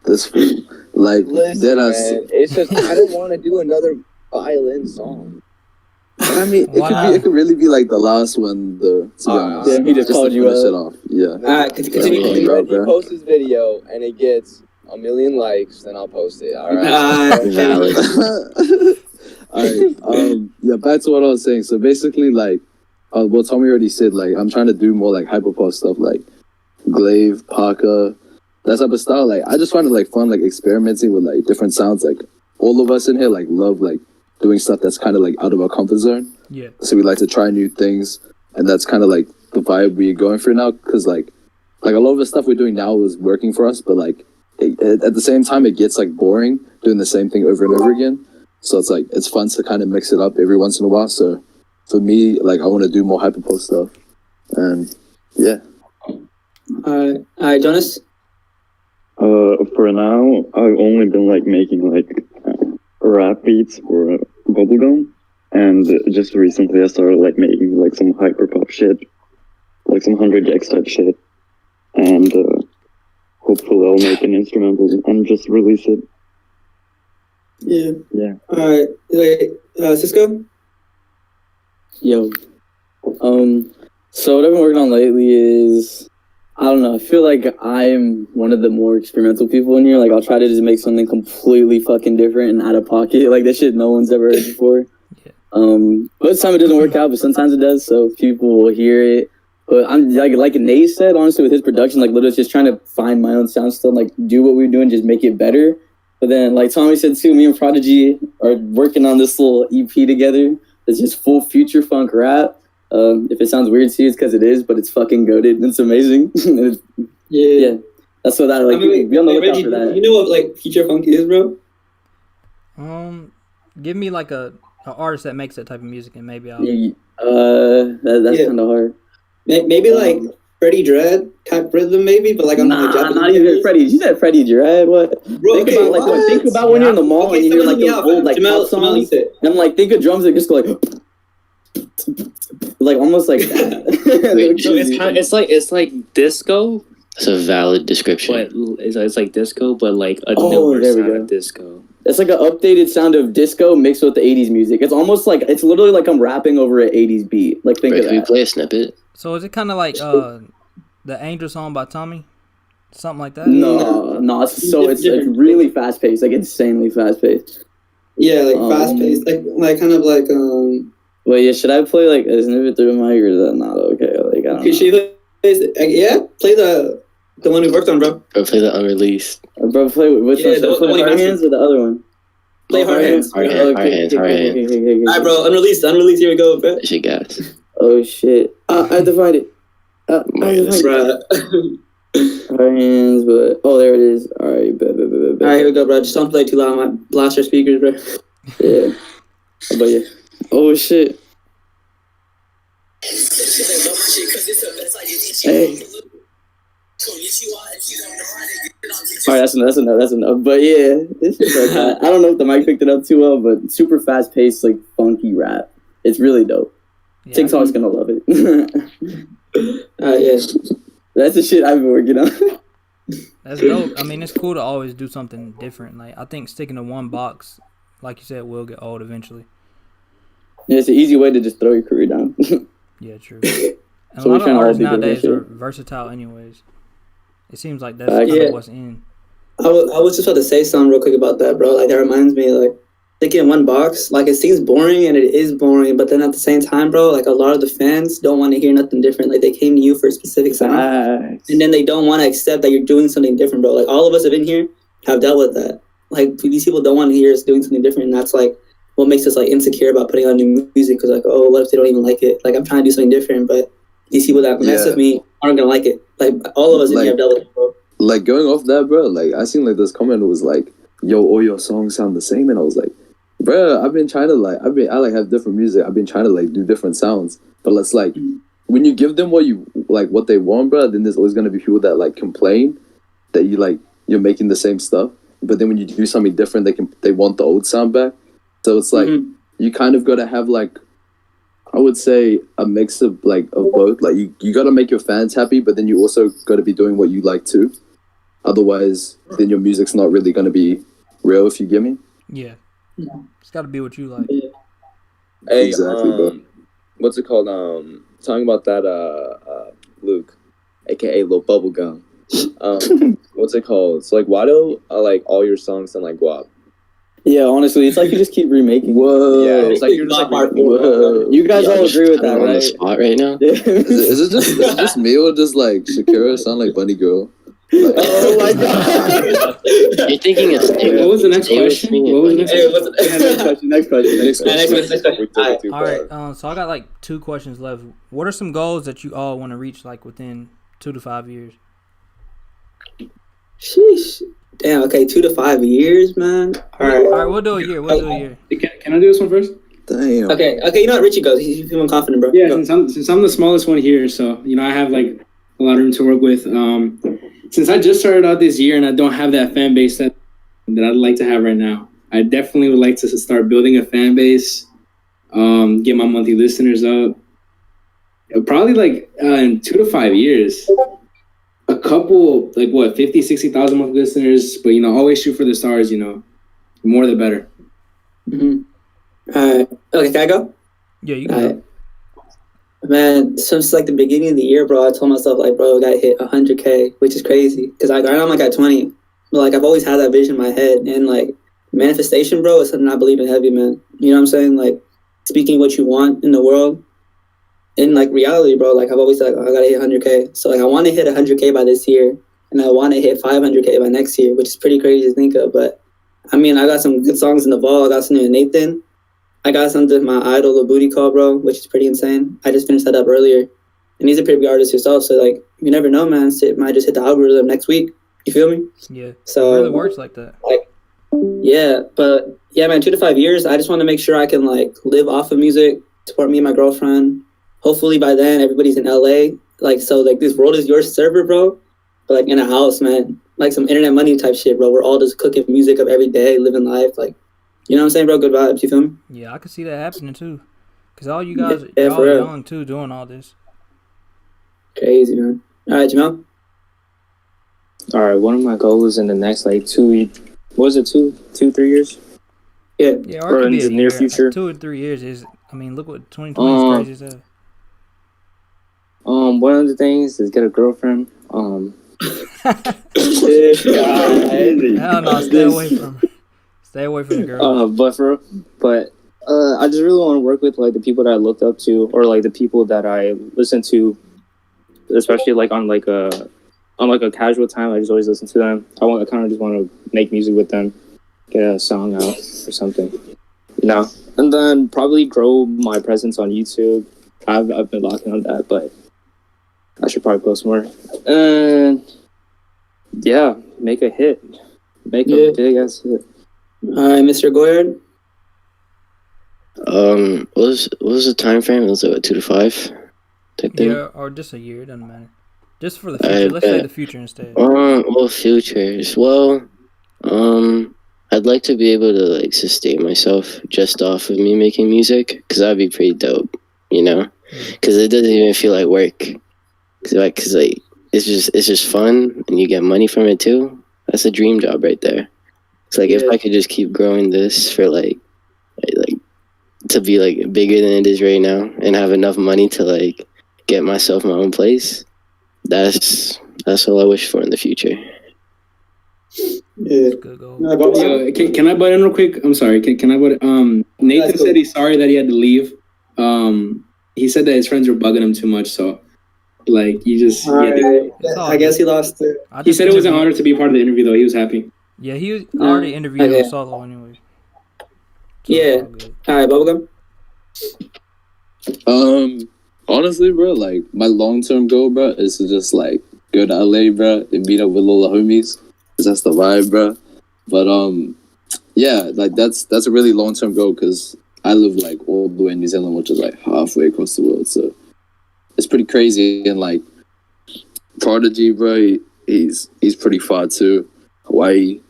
this fool, like Listen, man, it's just I don't want to do another violin song. I mean, it could really be like the last one, though. To be honest, Damn, he just to called you finish out. it off. Yeah. Alright, continue. If he posts this video and it gets 1 million likes, then I'll post it. All right. Valid. Alright, yeah, back to what I was saying. So basically, like, what Tommy already said, like, I'm trying to do more, like, hyperpop stuff, like, Glaive, Parker, that type of style. Like, I just find it, like, fun, like, experimenting with, like, different sounds. Like, all of us in here, like, love, like, doing stuff that's kind of, like, out of our comfort zone. Yeah. So we like to try new things, and that's kind of, like, the vibe we're going through now, because, like, a lot of the stuff we're doing now is working for us, but, like, at the same time, it gets, like, boring doing the same thing over and over again. So it's, like, it's fun to kind of mix it up every once in a while. So for me, like, I want to do more hyperpop stuff. And, yeah. All right, Jonas? For now, I've only been, like, making, like, rap beats for Bubblegum. And just recently I started, like, making, like, some hyperpop shit. Like, some 100 gex type shit. And, hopefully I'll make an instrumental and just release it. Yeah. Alright, Cisco? Yo. So what I've been working on lately is, I don't know, I feel like I'm one of the more experimental people in here. Like, I'll try to just make something completely fucking different and out of pocket. Like, this shit no one's ever heard before. Most of the time it doesn't work out, but sometimes it does, so people will hear it. But I'm like Nate said, honestly, with his production, like, literally just trying to find my own sound still, like, do what we're doing, just make it better. But then, like Tommy said too, me and Prodigy are working on this little EP together. It's just full future funk rap. If it sounds weird to you, it's because it is, but it's fucking goated. It's amazing. Yeah. That's what that, like, be on the lookout Reggie, for that. you know what, like, future funk is, bro? Give me, like, an artist that makes that type of music, and maybe I'll... That's kind of hard. Maybe like Freddie Dredd type rhythm, maybe, but like I'm not Japanese. Not even Freddie. You said Freddie Dredd. What? Bro, think about when you're in the mall and you hear like those old like pop songs, and like think of drums that just go like almost like that. Wait, it's like disco. That's a valid description. But it's like disco, but like a newer sound of disco. It's like an updated sound of disco mixed with the 80s music. It's almost like, it's literally like I'm rapping over an 80s beat. Like, think of that. Can we play a snippet? So is it kind of like the Angel song by Tommy? Something like that? No. It's really fast paced, like insanely fast paced. Yeah, like fast paced, like kind of like Well, yeah, should I play like a snippet through the mic, or is that not okay? Like, I don't know. Yeah, play the one we worked on, bro. Or play the unreleased. Bro, play which one? Should I play Hard Hands or the other one? Play Hard Hands. Hard Hands. Alright, bro, unreleased. Here we go, bro. Shit, guys. Oh shit! I have to find it. Hard Hands, but there it is. Alright, Alright, here we go, bro. Just don't play too loud. My blaster speakers, bro. Yeah. But yeah. Oh shit. Hey. Alright, that's enough. But yeah, this is like, I don't know if the mic picked it up too well, but super fast paced, like funky rap. It's really dope. Yeah, TikTok's gonna love it. Yeah. That's the shit I've been working on. That's dope. I mean, it's cool to always do something different. Like, I think sticking to one box, like you said, will get old eventually. Yeah, it's an easy way to just throw your career down. Yeah, true. And so a lot of artists nowadays are versatile anyways. It seems like that's kind of what's in. I was just about to say something real quick about that, bro. Like, that reminds me, like, thinking in one box, like, it seems boring, and it is boring, but then at the same time, bro, like, a lot of the fans don't want to hear nothing different. Like, they came to you for a specific sound, and then they don't want to accept that you're doing something different, bro. Like, all of us have been here, have dealt with that. Like, these people don't want to hear us doing something different, and that's, like, what makes us, like, insecure about putting out new music, because, like, oh, what if they don't even like it? Like, I'm trying to do something different, but these people that mess with me aren't going to like it. Like, all of us in here have dealt with it, bro. Like, going off that, bro, like, I seen, like, this comment was like, yo, all your songs sound the same, and I was like, bro, I've been trying to, like, I, like, have different music, I've been trying to, like, do different sounds, but it's, like, when you give them what they want, bro, then there's always going to be people that, like, complain that you, like, you're making the same stuff, but then when you do something different, they want the old sound back, so it's, like, you kind of got to have, like, I would say a mix of, like, of both, like, you got to make your fans happy, but then you also got to be doing what you like, too. Otherwise, then your music's not really going to be real, if you get me. Yeah. It's got to be what you like. Hey, exactly, bro. What's it called? Talking about that, Luke, aka Lilbubblegum. What's it called? So, like, why do like all your songs sound like guap? Yeah, honestly, it's like you just keep remaking. Whoa. Yeah, it's like you're just like, Whoa. You guys all agree with that, I'm on the right? spot right now. Is it just me or does like Shakira sound like Bunny Girl? Like, Oh my god. You're thinking of What was the next question? What was the next Hey, question? Next question. Next question. All right. So I got like 2 questions left. What are some goals that you all want to reach like within 2 to 5 years? Sheesh. Damn. Okay, 2 to 5 years, man. All right. We'll do a year. We'll do a year. Can I do this one first? damn. Okay. You know what? Richie goes. He's feeling confident, bro. Yeah, Go. since I'm the smallest one here, so I have like a lot of room to work with. Since I just started out this year and I don't have that fan base that I'd like to have right now, I definitely would like to start building a fan base, get my monthly listeners up. Probably like in 2 to 5 years, a couple, like what, 50, 60,000 monthly listeners, but always shoot for the stars, the more the better. Mm-hmm. All right. Okay, can I go? Yeah, you can. All right. Man, since like the beginning of the year, bro, I told myself like, bro, I gotta hit 100K, which is crazy because right now I'm like at 20, but like I've always had that vision in my head, and like manifestation, bro, is something I believe in heavy, man. You know what I'm saying? Like speaking what you want in the world, in like reality, bro. Like I've always said, like, I gotta hit 100K. So like I want to hit 100K by this year, and I want to hit 500K by next year, which is pretty crazy to think of. But I mean, I got some good songs in the vault. I got something with Nathan. I got something with my idol, a booty call, bro, which is pretty insane. I just finished that up earlier, and he's a pretty big artist himself. So like, you never know, man. It might just hit the algorithm next week. You feel me? Yeah. So It really works like that. Like, yeah, but yeah, man. 2 to 5 years. I just want to make sure I can like live off of music, support me and my girlfriend. Hopefully by then everybody's in LA. Like, so like this world is your server, bro. But like in a house, man. Like some internet money type shit, bro. We're all just cooking music up every day, living life. Like, you know what I'm saying, bro? Good vibes. You feel me? Yeah, I could see that happening too. Cause all you guys, Yeah, y'all for real. young too, doing all this. Crazy, man. All right, Jamel. All right, one of my goals in the next like 3 years? Yeah. Yeah, Or it could in be the a near year. future. 2 or 3 years is. I mean, look what 2020 is crazy as hell. One of the things is get a girlfriend. Hell no, stay away from her. Stay away from the girl. But I just really want to work with like the people that I looked up to, or like the people that I listen to, especially like on like a casual time. I just always listen to them. I kind of just want to make music with them, get a song out or something, and then probably grow my presence on YouTube. I've been locking on that, but I should probably post more. And yeah, make a hit, a big ass hit. All right, Mr. Goyard. What was the time frame? It was like 2 to 5 type thing. Yeah, or just a year. It doesn't matter. Just for the future. Let's say the future instead. Well, futures. Well, I'd like to be able to like sustain myself just off of me making music, because that'd be pretty dope, Because it doesn't even feel like work. Cause it's just fun, and you get money from it too. That's a dream job right there. It's like if I could just keep growing this for like to be like bigger than it is right now, and have enough money to like get myself my own place. That's all I wish for in the future. Yeah. Good goal. Can I butt in real quick? I'm sorry. Can I butt? Nathan said he's sorry that he had to leave. He said that his friends were bugging him too much. So, like, you just. I guess he lost it. He said it was an honor to be a part of the interview, though. He was happy. Yeah, he was already interviewed on solo anyway. So Yeah. All right, Bubblegum. Honestly, bro, like my long-term goal, bro, is to just like go to LA, bro, and meet up with all the homies, cause that's the vibe, bro. But yeah, like that's a really long-term goal, cause I live like all the way in New Zealand, which is like halfway across the world, so it's pretty crazy. And like Prodigy, bro, he's pretty far too, Hawaii,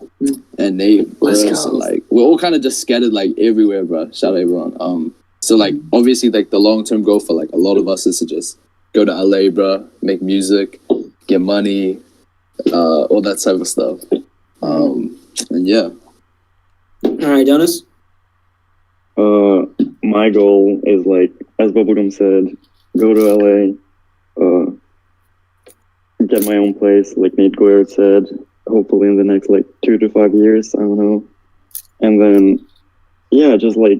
and Nate, bro, so like we're all kind of just scattered like everywhere, bro. Shout out everyone. So like obviously like the long-term goal for like a lot of us is to just go to LA, bro, make music, get money, all that type of stuff. And yeah. All right, Jonas. My goal is like, as Bubblegum said, go to LA, get my own place, like Nate Goyard said, hopefully in the next like 2 to 5 years, I don't know. and then yeah, just like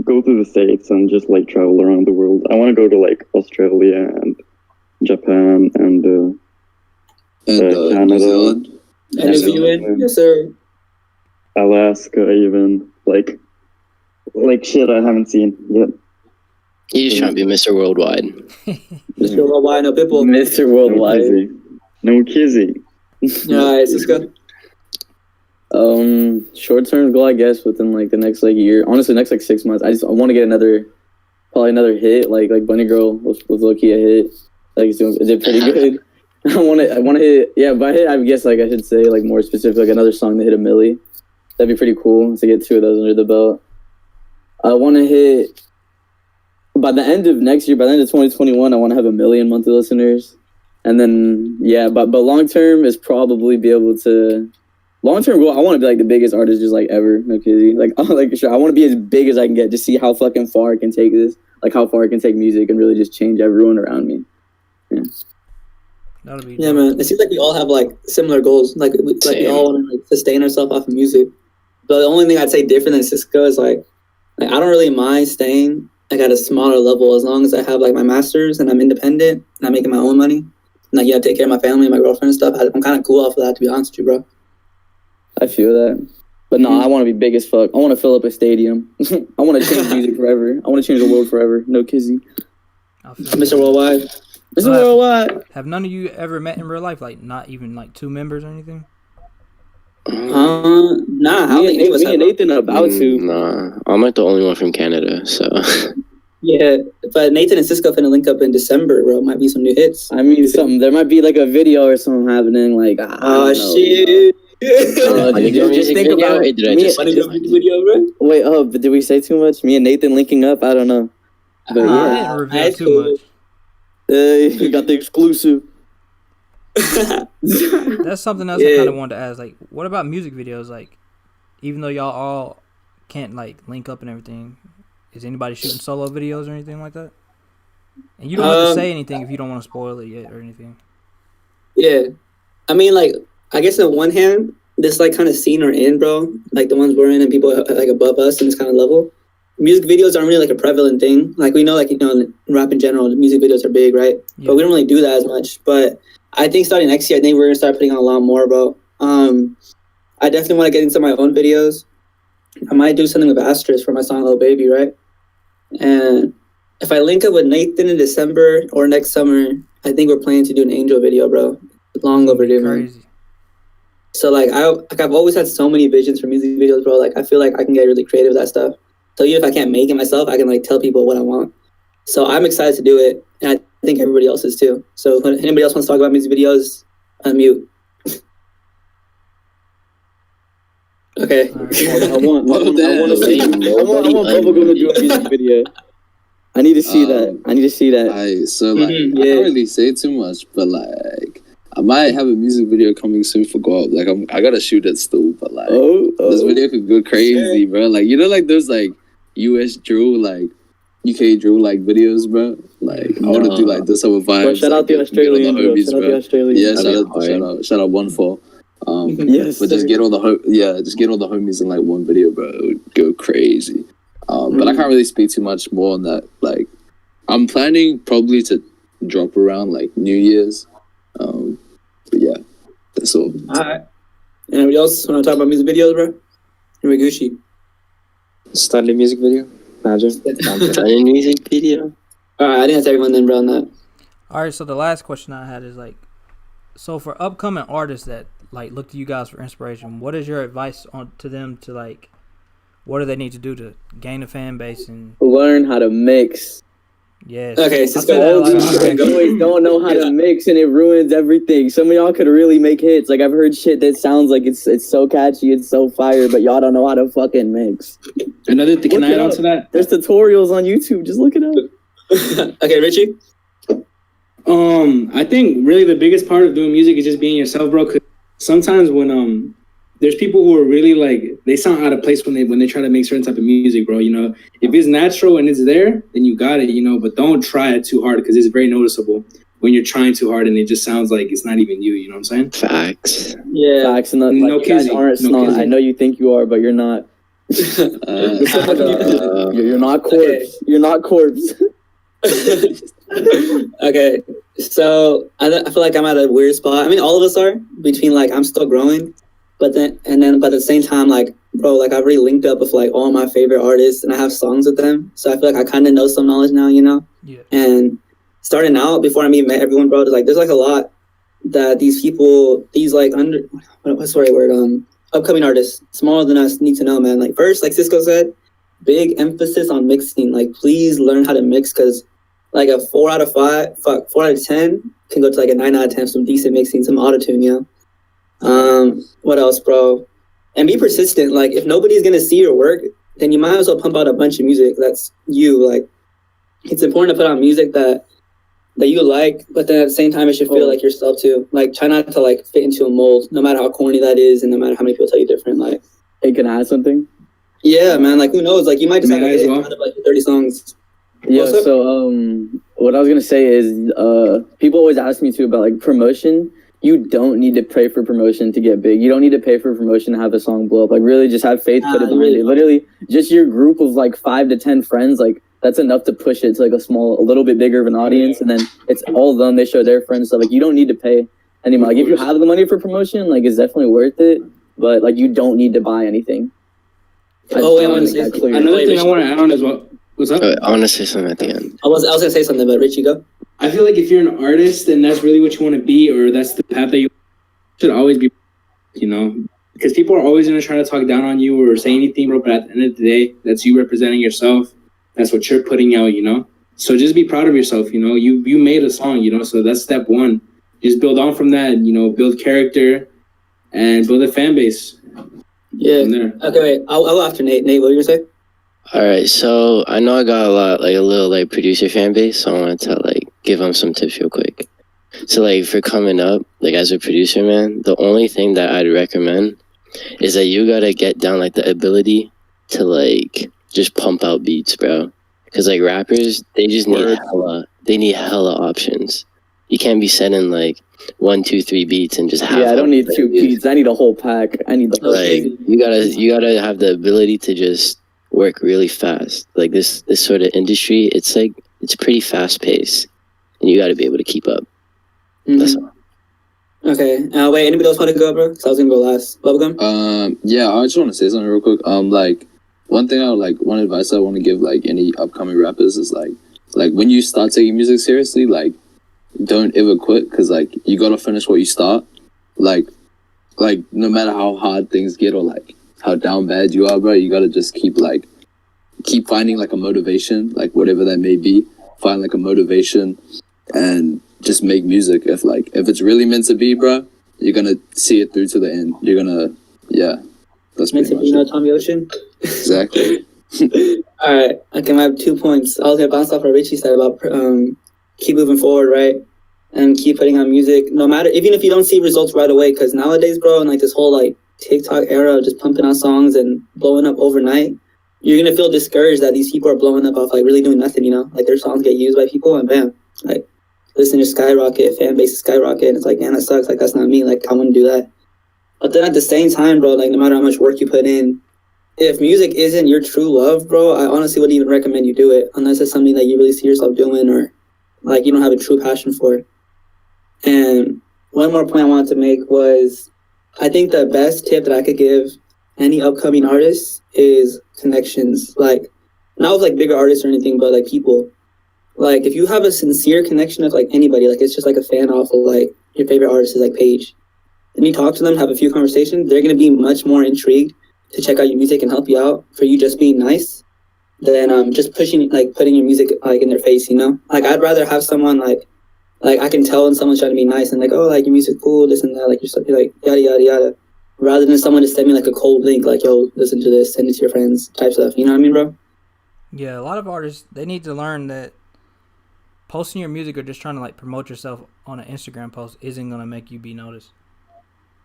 go to the States and just like travel around the world. I want to go to like Australia and Japan and Canada, New Zealand. And New Zealand, yes sir. Alaska, even like shit I haven't seen yet. He's trying to be Mr. Worldwide. Mr. Worldwide, no people. Mr. Worldwide. No kizzy. Alright, Cisco. Short term goal, I guess, within like the next like year. Honestly, next like 6 months. I want to get probably another hit. Like Bunny Girl was low key a hit. Like it did pretty good. I want to hit. Yeah, by hit, I guess like I should say like more specific, like another song that hit a milli. That'd be pretty cool to get 2 of those under the belt. I want to hit by the end of next year. By the end of 2021, I want to have 1 million monthly listeners. And then yeah, but long term is probably be able to. Long term goal, I want to be like the biggest artist just like ever. No kidding. Like sure, I want to be as big as I can get. Just see how fucking far I can take this. Like how far I can take music and really just change everyone around me. Yeah. Yeah, man. It seems like we all have like similar goals. Like we all want to like sustain ourselves off of music. But the only thing I'd say different than Cisco is like I don't really mind staying like at a smaller level as long as I have like my masters and I'm independent and I'm making my own money. And like I take care of my family and my girlfriend and stuff. I'm kind of cool off of that, to be honest with you, bro. I feel that. But no, I want to be big as fuck. I want to fill up a stadium. I want to change music forever. I want to change the world forever. No kizzy. Mr. Worldwide. Mr. Worldwide. Have none of you ever met in real life? Like not even like 2 members or anything? Nah. Me and Nathan are about to. Nah, I'm like the only one from Canada, so. Yeah, but Nathan and Cisco finna link up in December, bro. Might be some new hits. I mean, something. There might be like a video or something happening. Like, oh shit. Just think about me. Video, bro. Wait, but did we say too much? Me and Nathan linking up? I don't know. But yeah, I didn't reveal too much. You got the exclusive. That's something else I kind of wanted to ask. Like, what about music videos? Like, even though y'all all can't like link up and everything, is anybody shooting solo videos or anything like that? And you don't have to say anything if you don't want to spoil it yet or anything. Yeah, I mean, like, I guess on one hand, this like kind of scene we're in, bro, like the ones we're in and people like above us in this kind of level, music videos aren't really like a prevalent thing. Like we know, like, in rap in general, music videos are big, right? Yeah. But we don't really do that as much. But I think starting next year, I think we're gonna start putting on a lot more, bro. I definitely want to get into my own videos. I might do something with Asterisk for my song Little Baby, right? And if I link up with Nathan in December or next summer, I think we're planning to do an Angel video, bro. Long overdue, man. So like I've always had so many visions for music videos, bro. Like I feel like I can get really creative with that stuff. So even if I can't make it myself, I can like tell people what I want. So I'm excited to do it, and I think everybody else is too. So if anybody else wants to talk about music videos, unmute. Okay. I want Bubblegum to do a music video. I need to see that. So like I can't really say too much, but like I might have a music video coming soon for Go Up. Like I gotta shoot it still, but like this video could go crazy, bro. Like like those like US drill, like UK drill like videos, bro. Like I wanna do like this over vibes. Shout out the Australian, bro. Yeah, shout out 1-4. Yes, but just get all the homies in like one video, bro. It would go crazy. But I can't really speak too much more on that. Like I'm planning probably to drop around like New Year's. But yeah, that's all. Alright. Anybody else want to talk about music videos, bro? Gucci. Study music video? Imagine. Study music video? Alright, I think that's everyone then, bro, on that. Alright, so the last question I had is like, so for upcoming artists that like look to you guys for inspiration, what is your advice to them to like, what do they need to do to gain a fan base and learn how to mix? Yes. Okay, Cisco. Always don't know how to mix, and it ruins everything. Some of y'all could really make hits. Like I've heard shit that sounds like it's so catchy, it's so fire, but y'all don't know how to fucking mix. Another thing, can I add on to that? There's tutorials on YouTube. Just look it up. Okay, Richie. I think really the biggest part of doing music is just being yourself, bro. Cause sometimes when there's people who are really like they sound out of place when they try to make certain type of music, bro. You know, if it's natural and it's there, then you got it. You know, but don't try it too hard because it's very noticeable. when you're trying too hard and it just sounds like it's not even you. You know what I'm saying? Facts. Yeah, facts. And No like, you guys kizzy. aren't No snot. kizzy. I know you think you are, but you're not. You're not corpse. Okay. You're not corpse. Okay, so I feel like I'm at a weird spot. I mean, all of us are between like I'm still growing, but at the same time, like bro, like I've already linked up with like all my favorite artists, and I have songs with them. So I feel like I kind of know some knowledge now, you know. Yeah. And starting out before I met everyone, bro, there's like a lot that these people, these like what's the right word? Upcoming artists, smaller than us, need to know, man. Like first, like Cisco said, big emphasis on mixing. Like please learn how to mix, because like a 4 out of 10 can go to like a 9 out of 10, some decent mixing, some autotune, you know. What else, bro? And be persistent. Like if nobody's gonna see your work, then you might as well pump out a bunch of music that's you. Like it's important to put out music that you like, but then at the same time it should feel like yourself too. Like try not to like fit into a mold, no matter how corny that is, and no matter how many people tell you different. Like, Hey, can I add something? yeah, man. Like who knows? Like you might just have a hit well. out of like 30 songs. Yeah, What's up? so what I was gonna say is people always ask me too about like promotion. You don't need to pray for promotion to get big. You don't need to pay for promotion to have a song blow up. Like really just have faith, put it behind it. Literally just your group of like 5 to 10 friends, like that's enough to push it to like a little bit bigger of an audience, and then it's all of them, they show their friends stuff. Like you don't need to pay anymore. Like if you have the money for promotion, like it's definitely worth it, but like you don't need to buy anything. Another thing I want to add on is what's up? I want to say something at the end. I was gonna say something, but Richie, go. I feel like if you're an artist and that's really what you want to be, or that's the path that you should always be, you know, because people are always going to try to talk down on you or say anything, bro. But at the end of the day, that's you representing yourself. That's what you're putting out, you know. So just be proud of yourself, you know. You made a song, you know. So that's step one. Just build on from that, you know. Build character and build a fan base. Yeah. Okay, wait. I'll go after Nate. Nate, what were you gonna say? All right, so I know I got a little like producer fan base, so I wanted to like give them some tips real quick. So like for coming up, like as a producer, man, the only thing that I'd recommend is that you gotta get down like the ability to like just pump out beats, bro. Because like rappers, they just need hella options. You can't be sending like 1, 2, 3 beats and just have. Yeah, I don't need 2 beats. I need a whole pack. I need the whole thing. You gotta have the ability to just work really fast. Like this sort of industry, it's pretty fast paced, and you got to be able to keep up. That's all. Okay. Wait. Anybody else want to go, bro? 'Cause I was gonna go last. Bubblegum. Yeah, I just want to say something real quick. Like one thing one advice I want to give like any upcoming rappers is like when you start taking music seriously, like don't ever quit, because like you gotta finish what you start. Like no matter how hard things get or like how down bad you are, bro, you gotta just keep finding like a motivation, like whatever that may be. Find like a motivation and just make music. If it's really meant to be, bro, you're gonna see it through to the end. You're gonna, that's meant to be, you know, Tommy Ocean. Exactly. All right. Okay, I have 2 points. I was gonna bounce off what Richie said about keep moving forward, right? And keep putting out music, no matter, even if you don't see results right away, because nowadays, bro, and like this whole like TikTok era of just pumping out songs and blowing up overnight, you're gonna feel discouraged that these people are blowing up off like really doing nothing, you know? Like their songs get used by people and bam, like listening to skyrocket, fan base skyrocket, and it's like, man, that sucks. Like that's not me. Like I wouldn't do that. But then at the same time, bro, like no matter how much work you put in, if music isn't your true love, bro, I honestly wouldn't even recommend you do it unless it's something that you really see yourself doing or like you don't have a true passion for. And one more point I wanted to make was, I think the best tip that I could give any upcoming artists is connections. Like, not with like bigger artists or anything, but like people. Like, if you have a sincere connection with like anybody, like it's just like a fan off of like your favorite artist is like Paige, and you talk to them, have a few conversations, they're gonna be much more intrigued to check out your music and help you out for you just being nice than just putting your music like in their face, you know? Like I'd rather have someone like I can tell when someone's trying to be nice and like, oh, like your music cool, this and that, like you're like yada yada yada, rather than someone just send me like a cold link, like, yo, listen to this, send it to your friends type stuff. You know what I mean, bro? Yeah, a lot of artists, they need to learn that posting your music or just trying to like promote yourself on an Instagram post isn't gonna make you be noticed.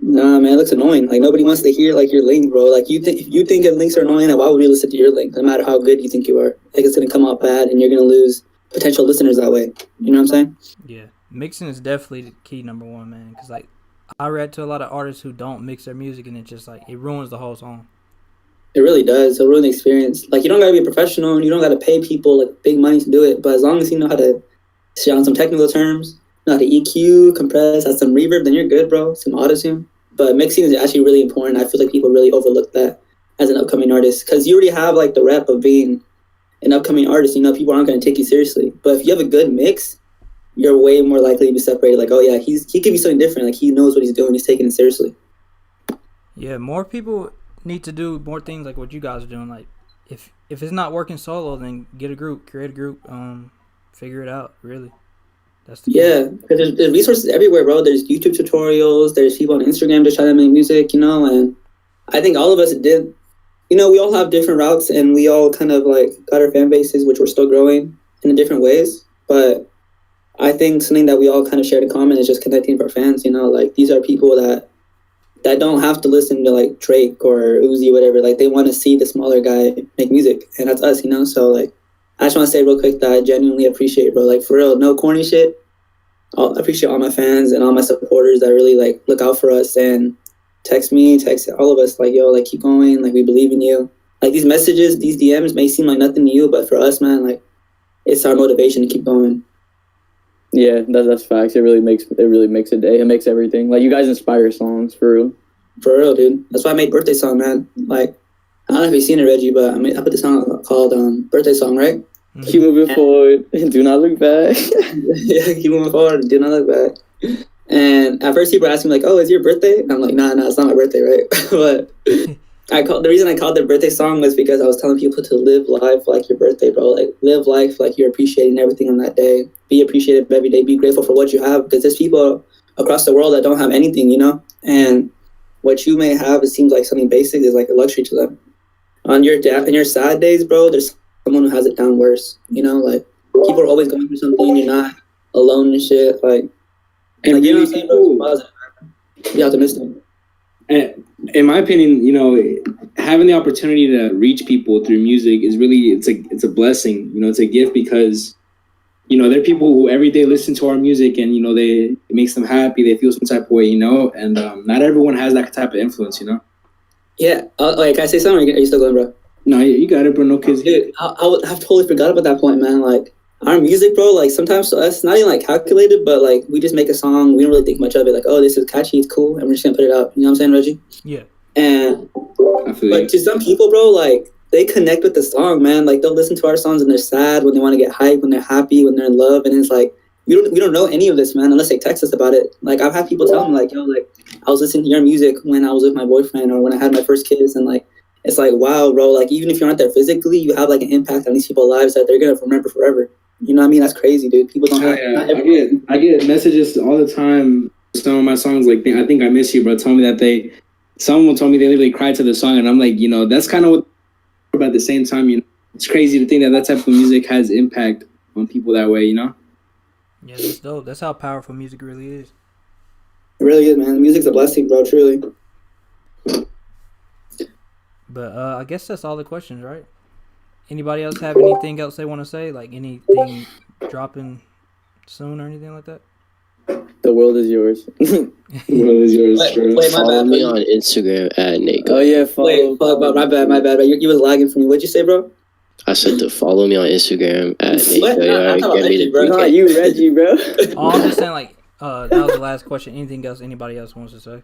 Nah, man, it looks annoying. Like nobody wants to hear like your link, bro. Like if you think links are annoying, then why would we listen to your link? No matter how good you think you are, like it's gonna come out bad, and you're gonna lose potential listeners that way. You know what I'm saying? Yeah, Mixing is definitely the key number one, man. Because like I read to a lot of artists who don't mix their music, and it just like it ruins the whole song. It really does. It'll ruin the experience. Like you don't gotta be a professional, and you don't gotta pay people like big money to do it. But as long as you know how to say on some technical terms, know how to EQ, compress, add some reverb, then you're good, bro. Some auto-tune. But mixing is actually really important. I feel like people really overlook that as an upcoming artist because you already have like the rep of being an upcoming artist. You know, people aren't gonna take you seriously. But if you have a good mix, you're way more likely to be separated. Like, oh yeah, he could be something different. Like he knows what he's doing. He's taking it seriously. Yeah, more people need to do more things like what you guys are doing. Like, if it's not working solo, then get a group, create a group, figure it out. Really, that's the yeah. Because there's resources everywhere, bro. There's YouTube tutorials. There's people on Instagram just trying to make music, you know. And I think all of us did. You know, we all have different routes, and we all kind of like got our fan bases, which we're still growing in different ways. But I think something that we all kind of shared in common is just connecting with our fans, you know, like these are people that don't have to listen to like Drake or Uzi, whatever. Like they want to see the smaller guy make music, and that's us, you know. So like, I just want to say real quick that I genuinely appreciate, bro. Like for real, no corny shit. I appreciate all my fans and all my supporters that really like look out for us and text me, text all of us, like yo, like keep going, like we believe in you. Like these messages, these DMs may seem like nothing to you, but for us, man, like it's our motivation to keep going. Yeah, that's facts. It really makes a day. It makes everything. Like you guys inspire songs for real. For real, dude. That's why I made Birthday Song, man. Like I don't know if you've seen it, Reggie, but I put the song called Birthday Song, right? Keep moving forward. Do not look back. Yeah, keep moving forward. Do not look back. And at first people were asking me like, "Oh, is your birthday?" And I'm like, "Nah, it's not my birthday, right?" But the reason I called it Birthday Song was because I was telling people to live life like your birthday, bro. Like live life like you're appreciating everything on that day. Be appreciative every day. Be grateful for what you have, because there's people across the world that don't have anything, you know. And what you may have, it seems like something basic, is like a luxury to them. On your sad days, bro, there's someone who has it down worse. You know, like people are always going through something. You're not alone and shit. Like, and like you know what I'm saying, bro? Positive. Be optimistic. And in my opinion, you know, having the opportunity to reach people through music is really it's a blessing. You know, it's a gift because, you know, there are people who every day listen to our music and, you know, it makes them happy. They feel some type of way, you know, and not everyone has that type of influence, you know. Yeah. Like, can I say something? Or are you still going, bro? No, you got it, bro. No kids. Dude, I've totally forgot about that point, man. Like, our music, bro, like, sometimes to us, not even, like, calculated, but, like, we just make a song. We don't really think much of it. Like, oh, this is catchy. It's cool. And we're just going to put it out. You know what I'm saying, Reggie? Yeah. And, but to some people, bro, like, they connect with the song, man. Like, they'll listen to our songs when they're sad, when they want to get hyped, when they're happy, when they're in love. And it's like, we don't know any of this, man, unless they text us about it. Like, I've had people tell me, like, yo, like, I was listening to your music when I was with my boyfriend or when I had my first kiss. And, like, it's like, wow, bro, like, even if you're not there physically, you have, like, an impact on these people's lives that they're going to remember forever. You know what I mean? That's crazy, dude. People don't have... Yeah. I get messages all the time. Some of my songs, like, I think I miss you, bro. Tell me that someone told me they literally cried to the song, and I'm like, you know, that's kind of what... But at the same time, you know, it's crazy to think that type of music has impact on people that way, you know? Yeah, that's dope. That's how powerful music really is. It really is, man. Music's a blessing, bro, truly. But I guess that's all the questions, right? Anybody else have anything else they want to say? Like anything dropping soon or anything like that? The world is yours. The world is yours. Wait, my follow bad. me on Instagram at Nate. Oh yeah, my bad. You was lagging for me. What'd you say, bro? I said to follow me on Instagram at What? nategoyard. Get me the Not you, Reggie, bro. Oh, I'm just saying, like, that was the last question. Anything else anybody else wants to say?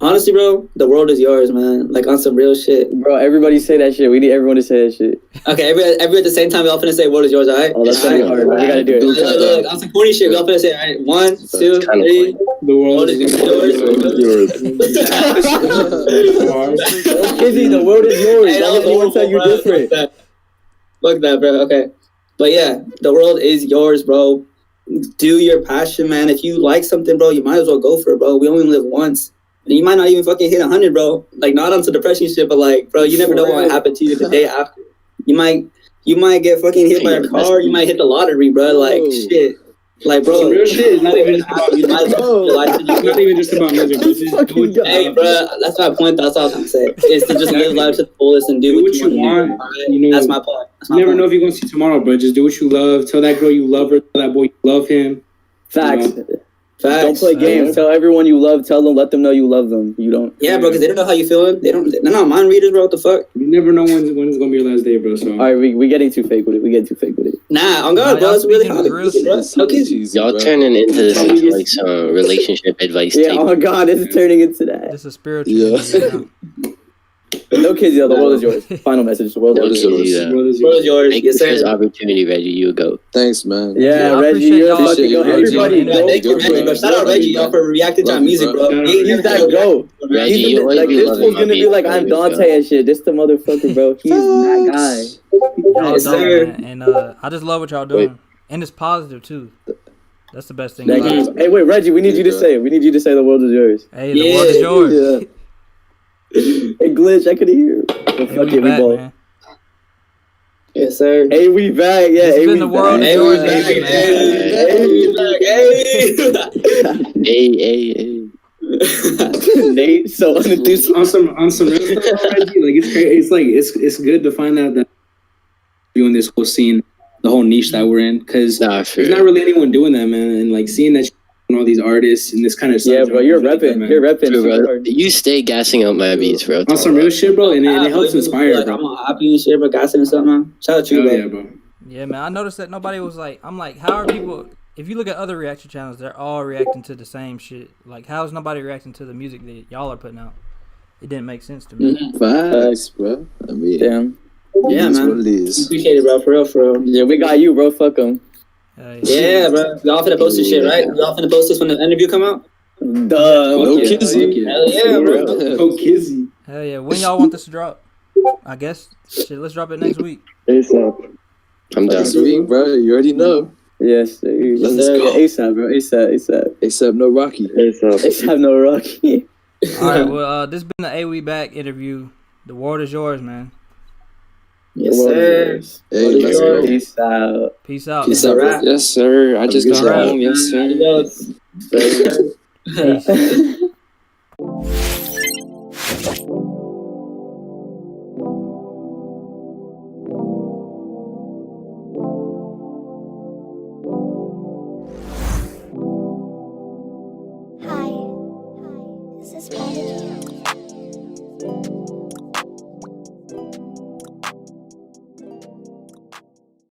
Honestly, bro, the world is yours, man. Like, on some real shit. Bro, everybody say that shit. We need everyone to say that shit. Okay, every at the same time, we all finna say, world is yours, all right? Oh, that's gonna be hard, bro. We gotta do it. Look, on some corny shit, we all finna say, all right? 1, 2, 3. The world is yours. Kizzy, the world is yours. Hey, Don't let anyone tell you different. Fuck that, bro. Okay. But yeah, the world is yours, bro. Do your passion, man. If you like something, bro, you might as well go for it, bro. We only live once. And you might not even fucking hit 100, bro. Like, not on some depression shit, but like, bro, you never know what might happen to you the day after. You might get fucking hit by a car. You might hit the lottery, bro. Like, shit. Like, bro, Some real shit is not even just about music. It's not even just about music. Bro. Just do it. Hey, bro, that's my point. That's all I was trying to say. Is to just live life to the fullest and do what you want. You know, that's my point. You never know if you're gonna see tomorrow, bro. Just do what you love. Tell that girl you love her. Tell that boy you love him. Facts. You know? Facts. Don't play games. Tell everyone you love. Tell them. Let them know you love them. You don't. Yeah, bro, because they don't know how you feeling. They're not mind readers, bro. What the fuck? You never know when it's gonna be your last day, bro. So. All right, we getting too fake with it. Nah, on God, bro. It's really hard. Y'all turning into this into like some relationship advice. Yeah, oh God, it's turning into that. This is spiritual. Yeah. No kids, the world is yours. Final message: the world is yours. The world is yours. Thank you for this opportunity, Reggie. You go. Thanks, man. Yeah, Reggie, you're fucking go. Everybody, thank you, Reggie, bro. Shout out Reggie, y'all, for reacting to our music, bro. He's that go. Reggie, you like this fool's gonna be like I'm Dante and shit. This the motherfucker, bro. He's that guy. Y'all dope, man. And I just love what y'all doing, and it's positive too. That's the best thing. Hey, wait, Reggie, we need you to say it. We need you to say the world is yours. Hey, the world is yours. Hey, Glitch, I could hear you. Hey, we back, man. Yes, sir. Hey, we back. Yeah, it's been the world is yours. Hey. Nate, so unenthused on some real stuff, Reggie. Like it's crazy. It's good to find out that doing this whole scene, the whole niche that we're in, because there's not really anyone doing that, man. And like seeing that all these artists and this kind of stuff. Yeah, bro, you're repping. You're repping. True, bro. You stay gassing out my beats, bro. On some real shit, bro, and it helps inspire, like, bro. I'm on happy and shit, bro. Gossiping something, man. Shout out to you, bro. Yeah, bro. Yeah, man. I noticed that nobody was like, I'm like, how are people? If you look at other reaction channels, they're all reacting to the same shit. Like, how is nobody reacting to the music that y'all are putting out? It didn't make sense to me. Facts, bro. I mean, damn. Yeah, man. What it is. Appreciate it, bro. For real. Yeah, we got you, bro. Fuck them. Yeah, bro. Y'all finna post this shit, right? Y'all finna post this when the interview come out? No kizzy. Hell yeah, bro. No kizzy. Hell yeah. When y'all want this to drop? I guess. Shit, let's drop it next week. ASAP. I'm down. Next week, bro. You already know. Yes, sir. Let's go. ASAP, bro. ASAP. ASAP, no Rocky. ASAP, no Rocky. All right, well, this has been the A We Back interview. The world is yours, man. Yes, sir. Hey, let's go. Peace out. Peace out. Peace out, bro. Yes, sir. I just got home. Yes, sir. Hi, this is